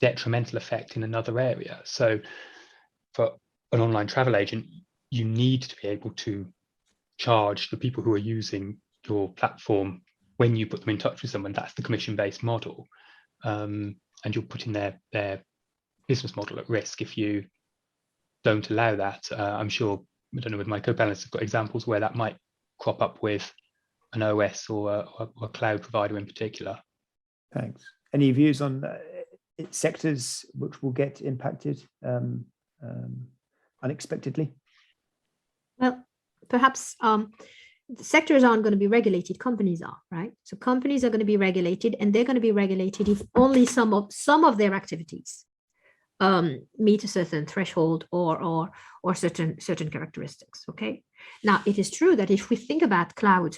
Speaker 2: detrimental effect in another area. So for an online travel agent, you need to be able to charge the people who are using your platform when you put them in touch with someone. That's the commission-based model, and you're putting their business model at risk if you don't allow that. I'm sure, I don't know, with my co-panelists have got examples where that might crop up with an OS or a cloud provider in particular.
Speaker 1: Thanks. Any views on sectors which will get impacted unexpectedly?
Speaker 3: Well, perhaps the sectors aren't going to be regulated, companies are, right? So companies are going to be regulated, and they're going to be regulated if only some of their activities meet a certain threshold or certain characteristics. Okay. Now it is true that if we think about cloud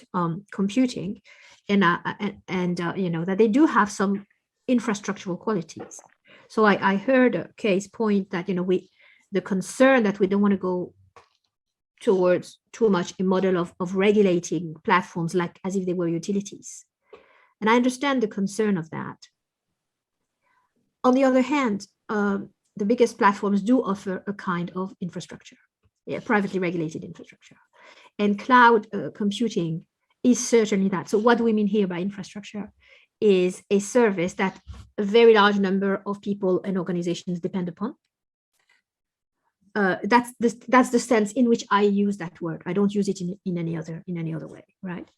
Speaker 3: computing, and that they do have some infrastructural qualities. So I heard Kay's point that the concern that we don't want to go towards too much a model of regulating platforms like as if they were utilities, and I understand the concern of that. On the other hand, the biggest platforms do offer a kind of infrastructure, privately regulated infrastructure. And cloud computing is certainly that. So what do we mean here by infrastructure? Is a service that a very large number of people and organizations depend upon. That's the sense in which I use that word. I don't use it in any other way, right?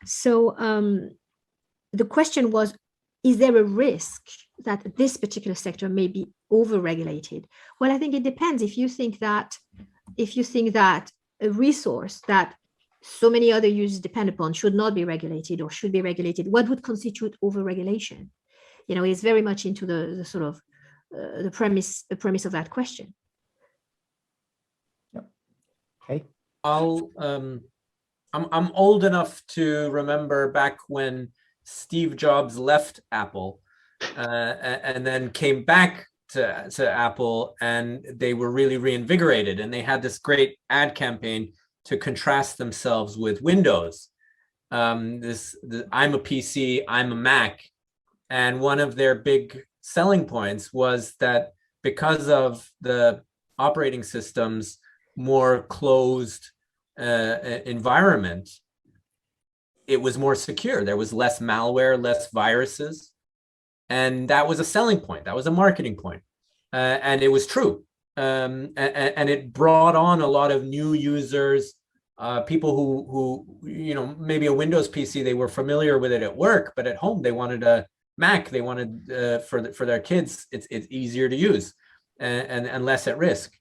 Speaker 3: So the question was, is there a risk that this particular sector may be over-regulated? Well, I think it depends. If you think that a resource that so many other users depend upon should not be regulated or should be regulated, what would constitute over-regulation? Is very much into the sort of the premise of that question.
Speaker 1: Yep. Okay.
Speaker 4: I'm old enough to remember back when Steve Jobs left Apple and then came back to Apple, and they were really reinvigorated, and they had this great ad campaign to contrast themselves with Windows. I'm a PC, I'm a Mac, and one of their big selling points was that because of the operating system's more closed environment, it was more secure. There was less malware, less viruses. And that was a selling point. That was a marketing point. And it was true. And it brought on a lot of new users, people who maybe a Windows PC, they were familiar with it at work, but at home they wanted a Mac. They wanted for their kids, it's easier to use and less at risk.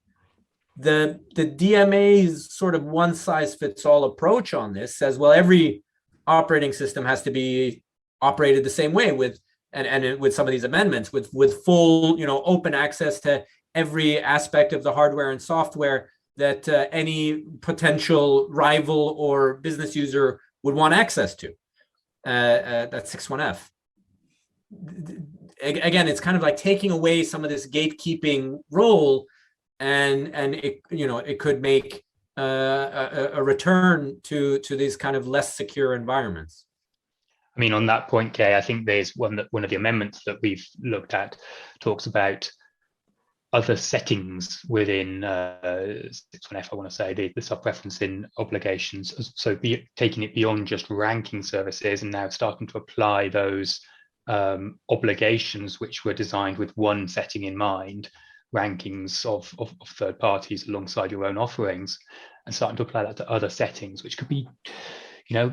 Speaker 4: The DMA's sort of one size fits all approach on this says, well, every operating system has to be operated the same way with some of these amendments with full open access to every aspect of the hardware and software that any potential rival or business user would want access to. That's 6.1f. Again, it's kind of like taking away some of this gatekeeping role, and it could make a return to these kind of less secure environments.
Speaker 2: I mean, on that point, Kay, I think there's one of the amendments that we've looked at talks about other settings within 6.1f, I want to say, the sub-referencing obligations. So taking it beyond just ranking services and now starting to apply those obligations which were designed with one setting in mind, rankings of third parties alongside your own offerings, and starting to apply that to other settings, which could be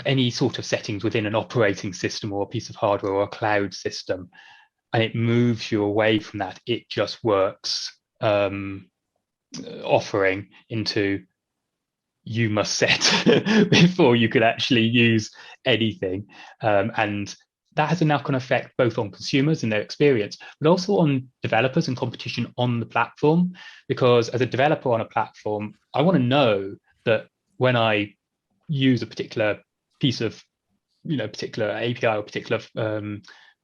Speaker 2: any sort of settings within an operating system or a piece of hardware or a cloud system. And it moves you away from that it just works offering into you must set before you could actually use anything. And that has a knock-on effect both on consumers and their experience, but also on developers and competition on the platform. Because as a developer on a platform, I want to know that when I use a particular piece of, particular API or particular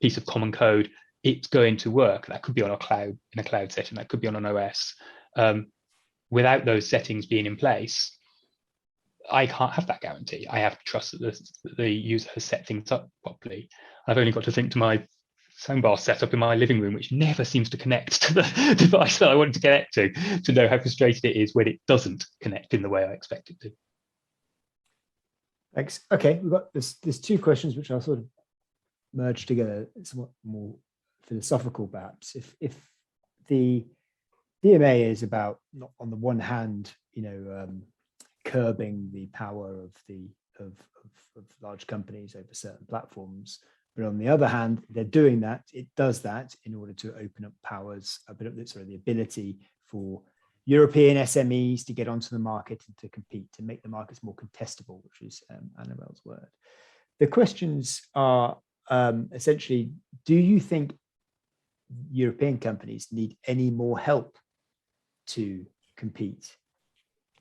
Speaker 2: piece of common code, it's going to work. That could be on a cloud, in a cloud setting, that could be on an OS. Without those settings being in place, I can't have that guarantee. I have to trust that the user has set things up properly. I've only got to think to my soundbar set up in my living room, which never seems to connect to the device that I want to connect to know how frustrated it is when it doesn't connect in the way I expect it to.
Speaker 1: Thanks. Okay, we've got there's two questions which I'll sort of merge together, somewhat more philosophical perhaps. If the DMA is about, not on the one hand, curbing the power of large companies over certain platforms, but on the other hand, they're doing that. It does that in order to open up powers, the ability for European SMEs to get onto the market and to compete, to make the markets more contestable, which is Annabelle's word. The questions are essentially, do you think European companies need any more help to compete?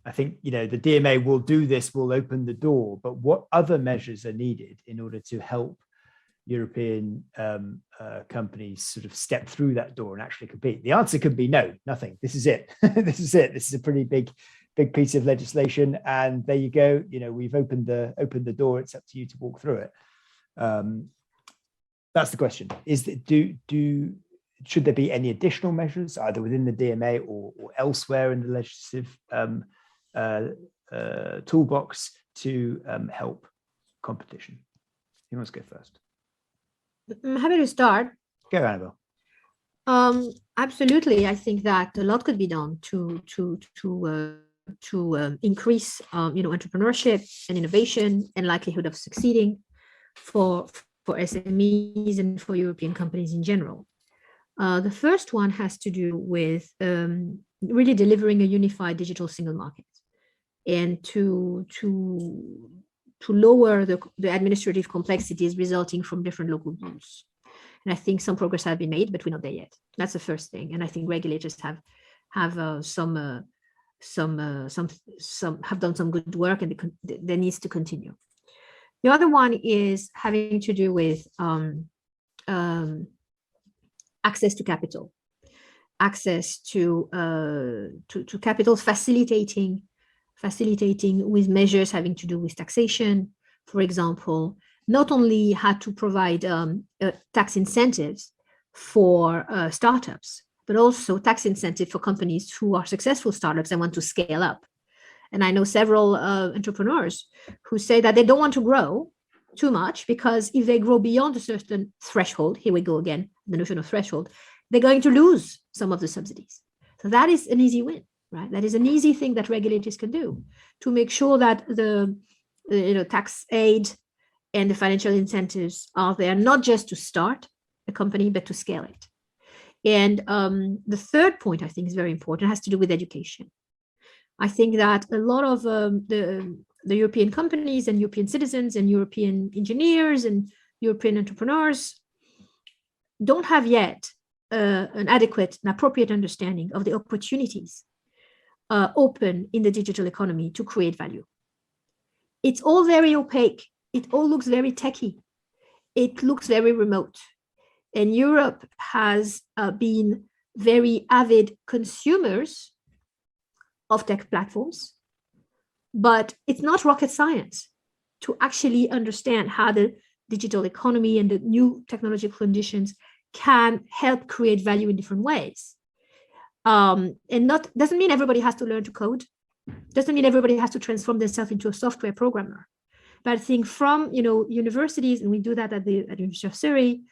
Speaker 1: I think, the DMA will do this, will open the door, but what other measures are needed in order to help European companies sort of step through that door and actually compete? The answer could be no, nothing. This is it. This is it. This is a pretty big piece of legislation, and there you go. We've opened the door. It's up to you to walk through it. That's the question. Is that should there be any additional measures either within the DMA or elsewhere in the legislative toolbox to help competition? Who wants to go first?
Speaker 3: I'm happy to start.
Speaker 1: Go, Annabelle.
Speaker 3: Absolutely, I think that a lot could be done to increase, entrepreneurship and innovation and likelihood of succeeding for SMEs and for European companies in general. The first one has to do with really delivering a unified digital single market and to lower the administrative complexities resulting from different local rules. And I think some progress has been made, but we're not there yet. That's the first thing. And I think regulators have done some good work, and there needs to continue. The other one is having to do with access to capital, access to capital, facilitating with measures having to do with taxation, for example. Not only had to provide tax incentives for startups, but also tax incentive for companies who are successful startups and want to scale up. And I know several entrepreneurs who say that they don't want to grow too much, because if they grow beyond a certain threshold, here we go again, the notion of threshold, they're going to lose some of the subsidies. So that is an easy win, right? That is an easy thing that regulators can do to make sure that the tax aid and the financial incentives are there, not just to start a company, but to scale it. And the third point I think is very important, has to do with education. I think that a lot of the European companies and European citizens and European engineers and European entrepreneurs don't have yet an adequate and appropriate understanding of the opportunities open in the digital economy to create value. It's all very opaque. It all looks very techy. It looks very remote. And Europe has been very avid consumers of tech platforms, but it's not rocket science to actually understand how the digital economy and the new technological conditions can help create value in different ways. And doesn't mean everybody has to learn to code, doesn't mean everybody has to transform themselves into a software programmer. But I think from universities, and we do that at the University of Surrey,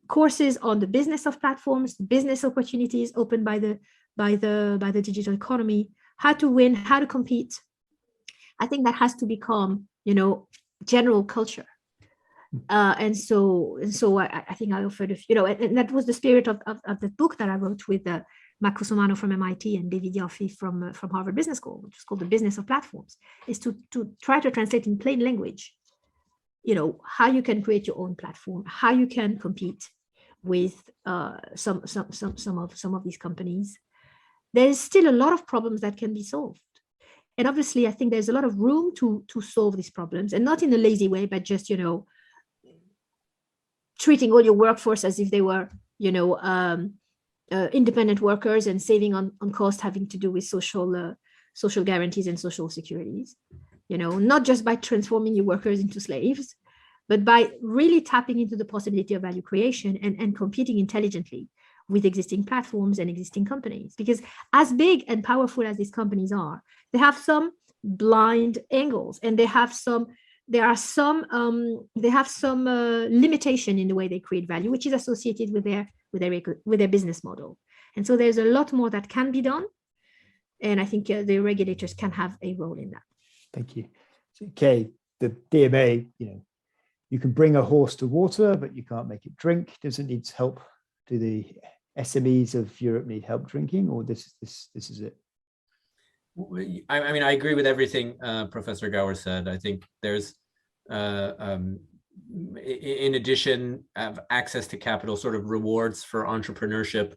Speaker 3: courses on the business of platforms, business opportunities opened by the digital economy, how to win, how to compete. I think that has to become, general culture. And so I think I offered, and that was the spirit of the book that I wrote with Marco Somano from MIT and David Yoffe from Harvard Business School, which is called The Business of Platforms, is to try to translate in plain language, how you can create your own platform, how you can compete with some of these companies. There's still a lot of problems that can be solved. And obviously, I think there's a lot of room to solve these problems, and not in a lazy way, but just, treating all your workforce as if they were, independent workers and saving on cost having to do with social guarantees and social securities, not just by transforming your workers into slaves, but by really tapping into the possibility of value creation and competing intelligently with existing platforms and existing companies. Because as big and powerful as these companies are, they have some blind angles, and they have some limitation in the way they create value, which is associated with their business model. And so there's a lot more that can be done, and I think the regulators can have a role in that.
Speaker 1: Thank you. So, Kay, the DMA, you can bring a horse to water, but you can't make it drink. Does it need help? Do the SMEs of Europe need help drinking, or this is it?
Speaker 4: I mean, I agree with everything Professor Gawer said. I think there's, in addition, access to capital sort of rewards for entrepreneurship,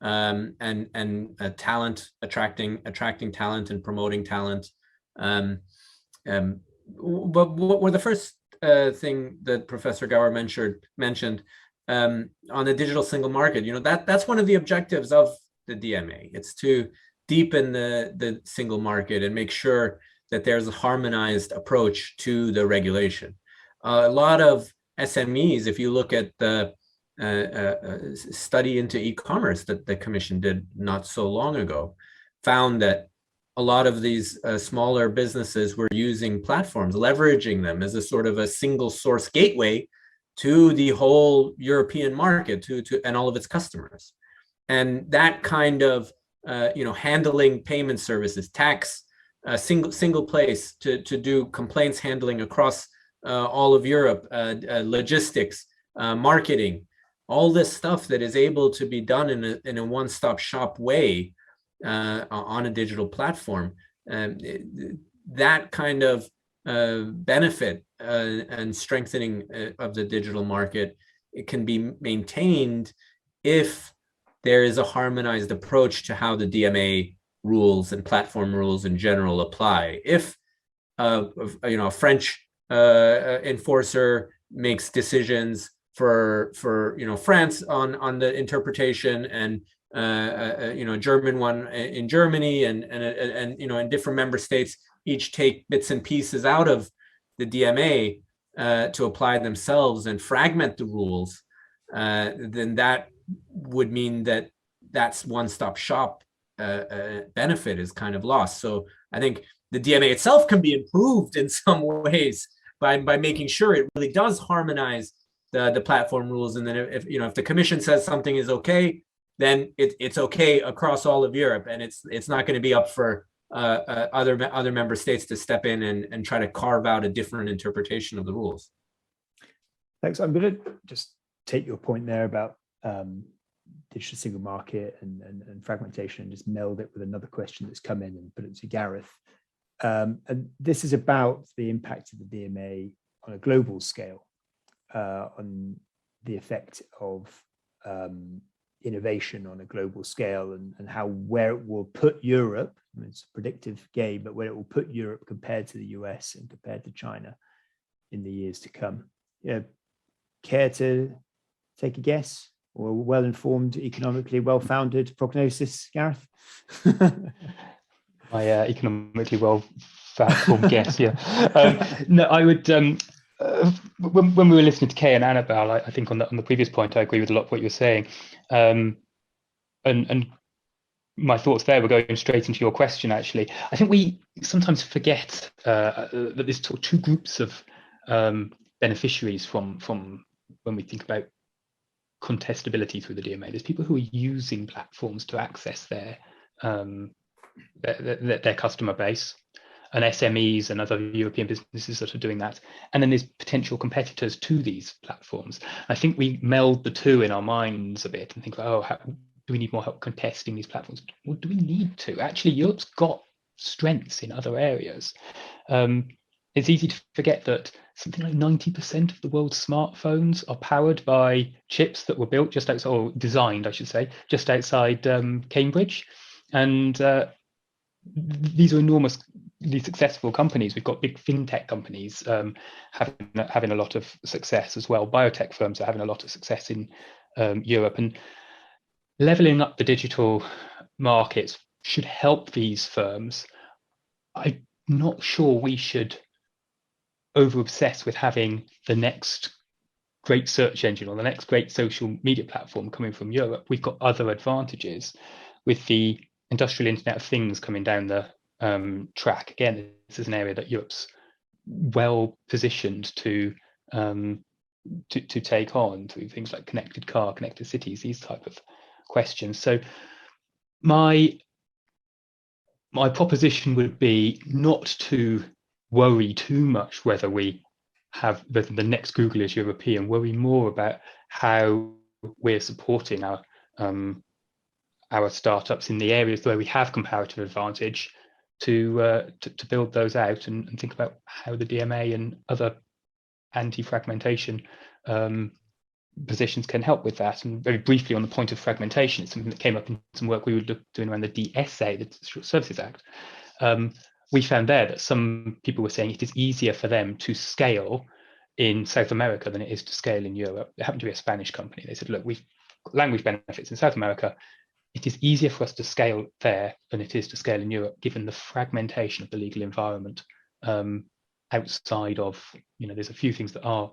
Speaker 4: and talent, attracting talent and promoting talent. But what the first thing that Professor Gawer mentioned on the digital single market, that's one of the objectives of the DMA. It's to deepen the single market and make sure that there's a harmonized approach to the regulation. A lot of SMEs, if you look at the study into e-commerce that the Commission did not so long ago, found that a lot of these smaller businesses were using platforms, leveraging them as a sort of a single source gateway to the whole European market, to and all of its customers. And that kind of handling payment services, tax, single place to do complaints handling across all of Europe, logistics, marketing, all this stuff that is able to be done in a one-stop shop way on a digital platform. That kind of benefit and strengthening of the digital market, it can be maintained if there is a harmonized approach to how the DMA rules and platform rules in general apply. If a French enforcer makes decisions for France on the interpretation, and a German one in Germany, and in different member states each take bits and pieces out of the DMA to apply themselves and fragment the rules, then that would mean that that's one-stop shop benefit is kind of lost. So I think the DMA itself can be improved in some ways by making sure it really does harmonize the platform rules. And then if the Commission says something is okay, then it's okay across all of Europe, and it's not going to be up for other member states to step in and try to carve out a different interpretation of the rules.
Speaker 1: Thanks. I'm going to just take your point there about digital single market and fragmentation, and just meld it with another question that's come in and put it to Gareth. And this is about the impact of the DMA on a global scale, on the effect of innovation on a global scale, and where it will put Europe. I mean, it's a predictive game, but where it will put Europe compared to the US and compared to China in the years to come. Care to take a guess, or well-informed, economically well-founded prognosis, Gareth?
Speaker 2: My economically well-founded guess, yeah. No, I would. When we were listening to Kay and Annabelle, I think on the previous point, I agree with a lot of what you were saying, and my thoughts there were going straight into your question. Actually, I think we sometimes forget that there's two groups of beneficiaries from when we think about contestability through the DMA. There's people who are using platforms to access their customer base, and SMEs and other European businesses that are doing that. And then there's potential competitors to these platforms. I think we meld the two in our minds a bit and think, do we need more help contesting these platforms? Well, do we need to? Actually, Europe's got strengths in other areas. It's easy to forget that something like 90% of the world's smartphones are powered by chips that were built just outside, or designed, I should say, just outside Cambridge. And these are enormously successful companies. We've got big fintech companies having a lot of success as well. Biotech firms are having a lot of success in Europe. And leveling up the digital markets should help these firms. I'm not sure we should over-obsessed with having the next great search engine or the next great social media platform coming from Europe. We've got other advantages with the industrial Internet of Things coming down the track. Again, this is an area that Europe's well positioned to take on through things like connected car, connected cities, these type of questions. So my proposition would be not to worry too much whether we have the next Google is European, worry more about how we're supporting our startups in the areas where we have comparative advantage to build those out and think about how the DMA and other anti-fragmentation positions can help with that. And very briefly on the point of fragmentation, it's something that came up in some work we were doing around the DSA, the Digital Services Act. We found there that some people were saying it is easier for them to scale in South America than it is to scale in Europe. It happened to be a Spanish company. They said, look, we've got language benefits in South America. It is easier for us to scale there than it is to scale in Europe, given the fragmentation of the legal environment outside of, there's a few things that are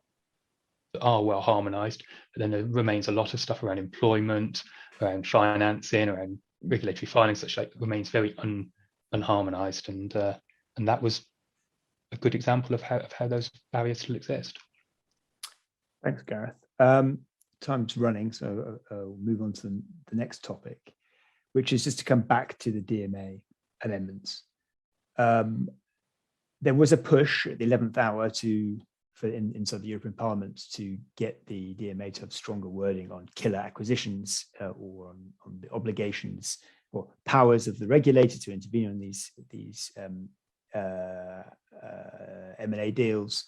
Speaker 2: well harmonized, but then there remains a lot of stuff around employment, around financing, around regulatory filing, such like remains very unharmonized, and that was a good example of how those barriers still exist.
Speaker 1: Thanks, Gareth. Time's running, so I'll move on to the next topic, which is just to come back to the DMA amendments. There was a push at the 11th hour inside the European Parliament to get the DMA to have stronger wording on killer acquisitions or on the obligations or powers of the regulator to intervene on these M&A deals.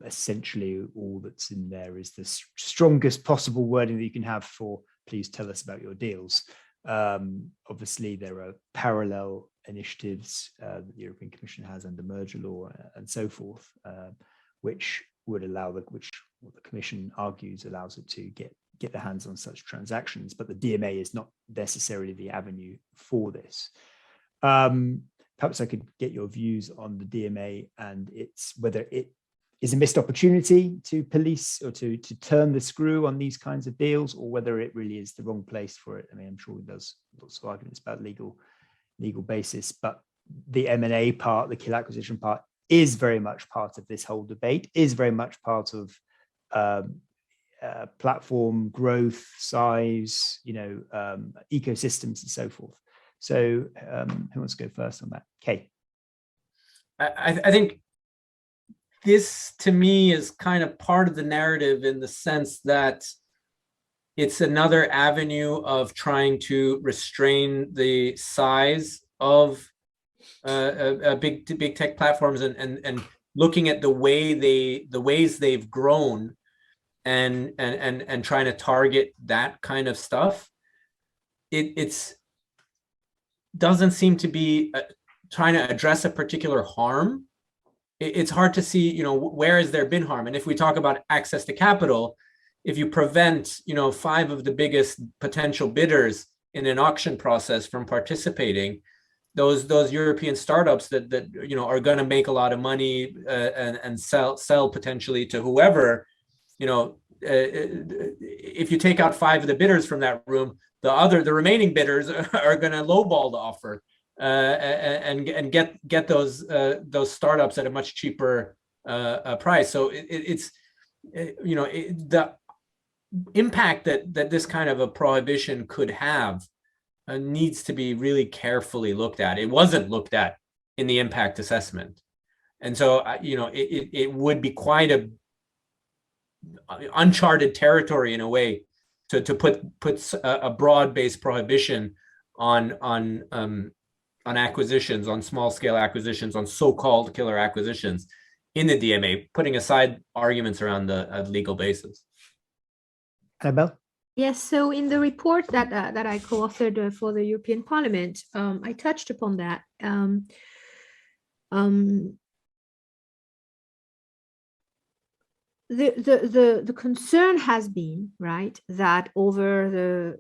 Speaker 1: Essentially, all that's in there is the strongest possible wording that you can have for please tell us about your deals. Obviously, there are parallel initiatives that the European Commission has under merger law and so forth, which would allow which the Commission argues allows it to get their hands on such transactions, but the DMA is not necessarily the avenue for this. Perhaps I could get your views on the DMA and whether it is a missed opportunity to police or to turn the screw on these kinds of deals, or whether it really is the wrong place for it. I mean, I'm sure there's lots of arguments about legal basis, but the M&A part, the kill acquisition part, is very much part of this whole debate, is very much part of platform growth, size, ecosystems and so forth. So who wants to go first on that? Kay.
Speaker 4: I think this, to me, is kind of part of the narrative in the sense that it's another avenue of trying to restrain the size of big tech platforms and looking at the ways they've grown and trying to target that kind of stuff. It's doesn't seem to be trying to address a particular harm. It's hard to see, where has there been harm? And if we talk about access to capital, if you prevent, 5 of the biggest potential bidders in an auction process from participating, those European startups that are going to make a lot of money and sell potentially to whoever, if you take out 5 of the bidders from that room, the remaining bidders are going to lowball the offer and get those startups at a much cheaper price. So it's the impact that this kind of a prohibition could have needs to be really carefully looked at. It wasn't looked at in the impact assessment, and so it would be quite a uncharted territory in a way to put a broad-based prohibition on acquisitions, on small-scale acquisitions, on so-called killer acquisitions in the DMA, putting aside arguments around the legal basis.
Speaker 1: Annabelle?
Speaker 3: Yes, so in the report that I co-authored for the European Parliament, I touched upon that. The concern has been, right, that over the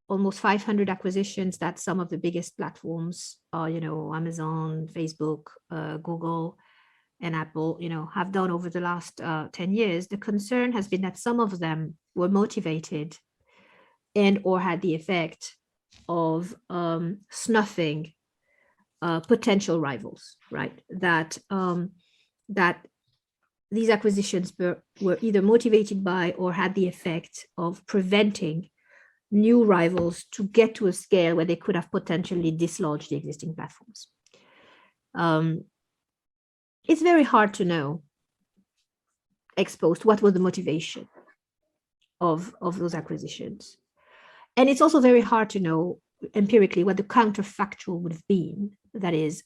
Speaker 3: almost 500 acquisitions that some of the biggest platforms, Amazon, Facebook, Google, and Apple, have done over the last 10 years, the concern has been that some of them were motivated and or had the effect of snuffing potential rivals, right? That these acquisitions were either motivated by or had the effect of preventing new rivals to get to a scale where they could have potentially dislodged the existing platforms. It's very hard to know ex post what was the motivation of those acquisitions. And it's also very hard to know empirically what the counterfactual would have been. That is,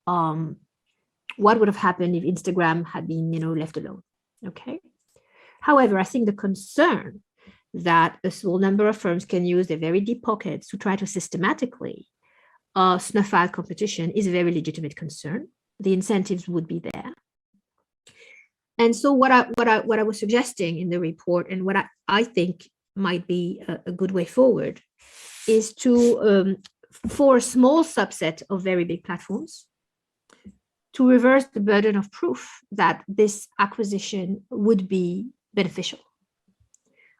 Speaker 3: what would have happened if Instagram had been, left alone, okay? However, I think the concern that a small number of firms can use their very deep pockets to try to systematically snuff out competition is a very legitimate concern. The incentives would be there. And so what I was suggesting in the report, and what I think might be a good way forward, is to, for a small subset of very big platforms, to reverse the burden of proof that this acquisition would be beneficial.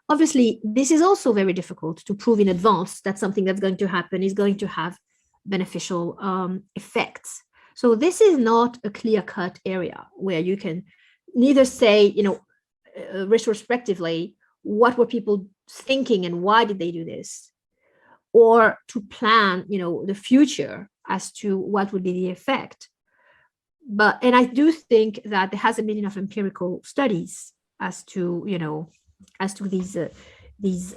Speaker 3: Obviously, this is also very difficult to prove in advance that something that's going to happen is going to have beneficial effects. So this is not a clear-cut area where you can neither say, retrospectively, what were people thinking and why did they do this, or to plan, the future as to what would be the effect. And I do think that there hasn't been enough empirical studies as to, these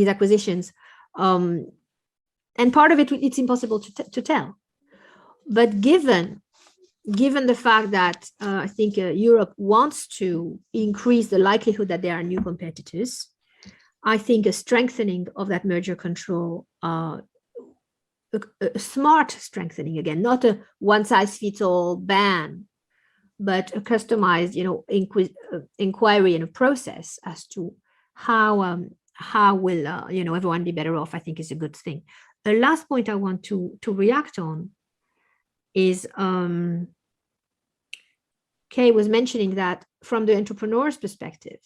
Speaker 3: acquisitions. And part of it, it's impossible to tell. But given the fact that I think Europe wants to increase the likelihood that there are new competitors, I think a strengthening of that merger control, a smart strengthening, again, not a one-size-fits-all ban, but a customized, inquiry and a process as to how will everyone be better off, I think is a good thing. The last point I want to react on is Kay was mentioning that from the entrepreneur's perspective,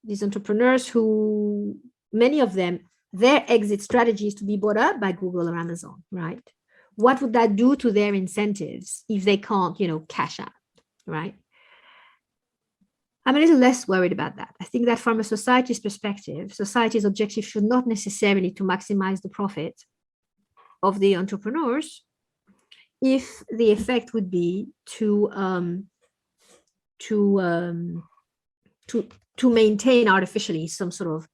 Speaker 3: these entrepreneurs who, many of them, their exit strategy is to be bought up by Google or Amazon, right? What would that do to their incentives if they can't, cash out, right? I'm a little less worried about that. I think that from a society's perspective, society's objective should not necessarily to maximize the profit of the entrepreneurs, if the effect would be to maintain artificially some sort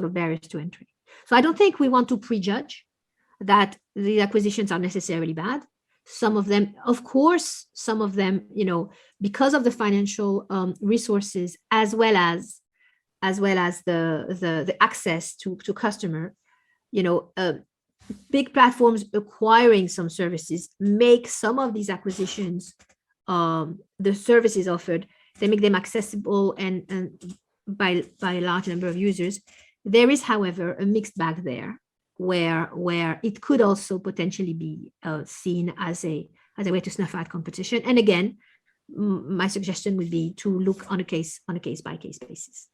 Speaker 3: of barriers to entry. So I don't think we want to prejudge that the acquisitions are necessarily bad. Some of them, of course, because of the financial resources as well as the access to customer, big platforms acquiring some services make some of these acquisitions, the services offered, they make them accessible and by a large number of users. There is, however, a mixed bag there, where it could also potentially be seen as a way to snuff out competition. And again, my suggestion would be to look on a case by case basis.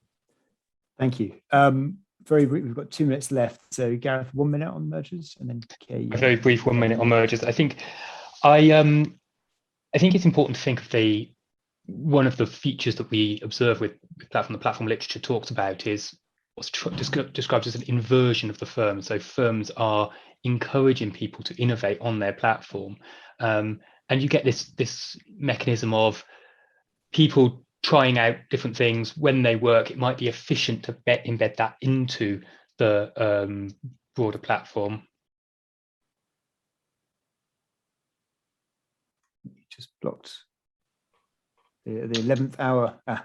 Speaker 1: Thank you. Very brief, we've got 2 minutes left. So Gareth, 1 minute on mergers, and then Kay.
Speaker 2: A very brief 1 minute on mergers. I think it's important to think of one of the features that we observe with the platform literature talks about is what's described as an inversion of the firm. So firms are encouraging people to innovate on their platform, and you get this mechanism of people trying out different things. When they work, it might be efficient to embed that into the broader platform.
Speaker 1: Just blocked the 11th hour. The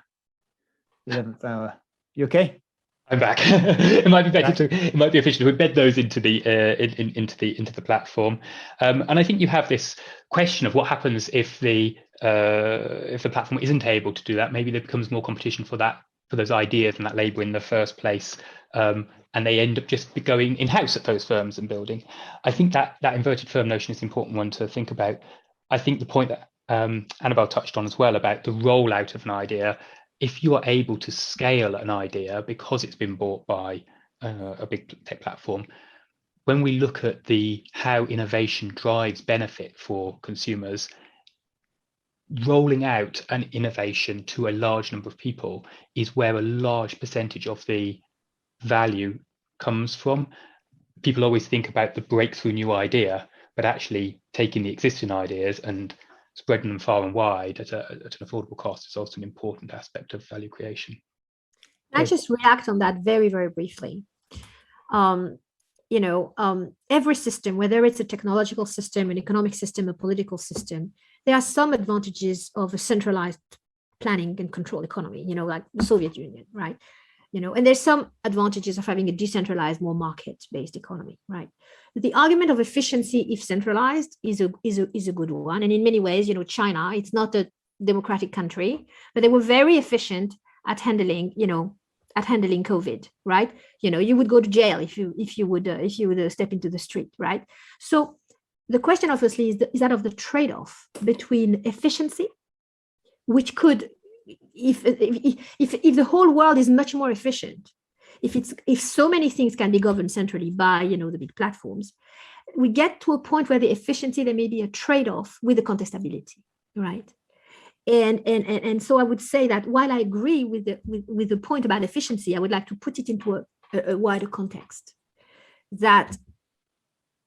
Speaker 1: 11th hour. You okay?
Speaker 2: I'm back. It might be better it might be efficient to embed those into the into the platform. And I think you have this question of what happens if the platform isn't able to do that. Maybe there becomes more competition for those ideas and that label in the first place, and they end up just going in-house at those firms and building. I think that inverted firm notion is an important one to think about. I think the point that Annabelle touched on as well about the rollout of an idea. If you are able to scale an idea because it's been bought by a big tech platform, when we look at how innovation drives benefit for consumers, rolling out an innovation to a large number of people is where a large percentage of the value comes from. People always think about the breakthrough new idea, but actually taking the existing ideas and spreading them far and wide at an affordable cost is also an important aspect of value creation.
Speaker 3: I just react on that very, very briefly. Every system, whether it's a technological system, an economic system, a political system, there are some advantages of a centralized planning and control economy, like the Soviet Union, right? And there's some advantages of having a decentralized, more market-based economy, right? The argument of efficiency, if centralized, is a good one. And in many ways, China, it's not a democratic country, but they were very efficient at handling COVID, right? You would go to jail if you would step into the street, right? So the question, obviously, is that of the trade-off between efficiency, which could, if the whole world is much more efficient, if so many things can be governed centrally by the big platforms, we get to a point where the efficiency, there may be a trade-off with the contestability, right? And so I would say that while I agree with the point about efficiency, I would like to put it into a wider context, that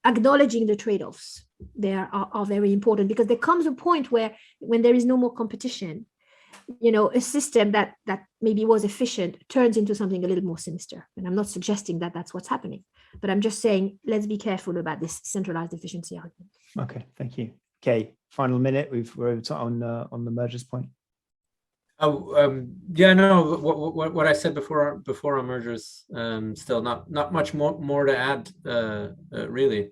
Speaker 3: acknowledging the trade-offs there are very important, because there comes a point where, when there is no more competition, a system that maybe was efficient turns into something a little more sinister. And I'm not suggesting that that's what's happening, but I'm just saying, let's be careful about this centralized efficiency argument.
Speaker 1: Okay, thank you. Okay, final minute. We're over on the mergers point.
Speaker 4: Yeah, no. What I said before on mergers, still not much more to add, really.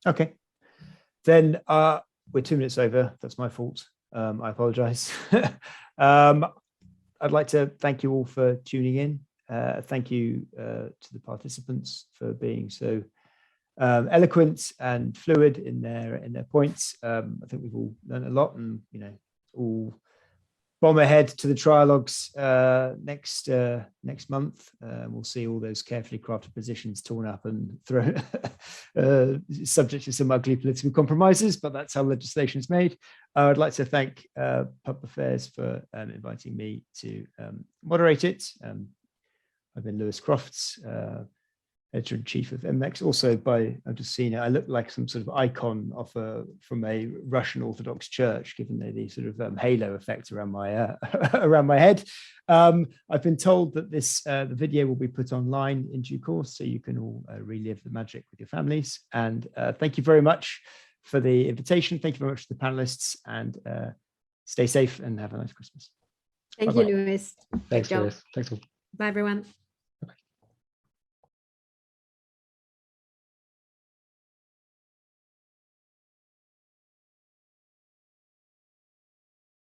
Speaker 1: Okay, then we're 2 minutes over. That's my fault. I apologize. I'd like to thank you all for tuning in. Thank you to the participants for being so eloquent and fluid in their points. I think we've all learned a lot, and all bomb ahead to the trilogues next month. We'll see all those carefully crafted positions torn up and thrown subject to some ugly political compromises, but that's how legislation is made. I'd like to thank PubAffairs for inviting me to moderate it. I've been Lewis Crofts, editor-in-chief of MLex. Also, I've just seen it, I look like some sort of icon from a Russian Orthodox church, given the sort of halo effect around my around my head. I've been told that the video will be put online in due course, so you can all relive the magic with your families. And thank you very much for the invitation. Thank you very much to the panelists, and stay safe and have a nice Christmas.
Speaker 3: Thank you, Lewis.
Speaker 2: Thanks, Lewis. Thanks all.
Speaker 3: Bye, everyone.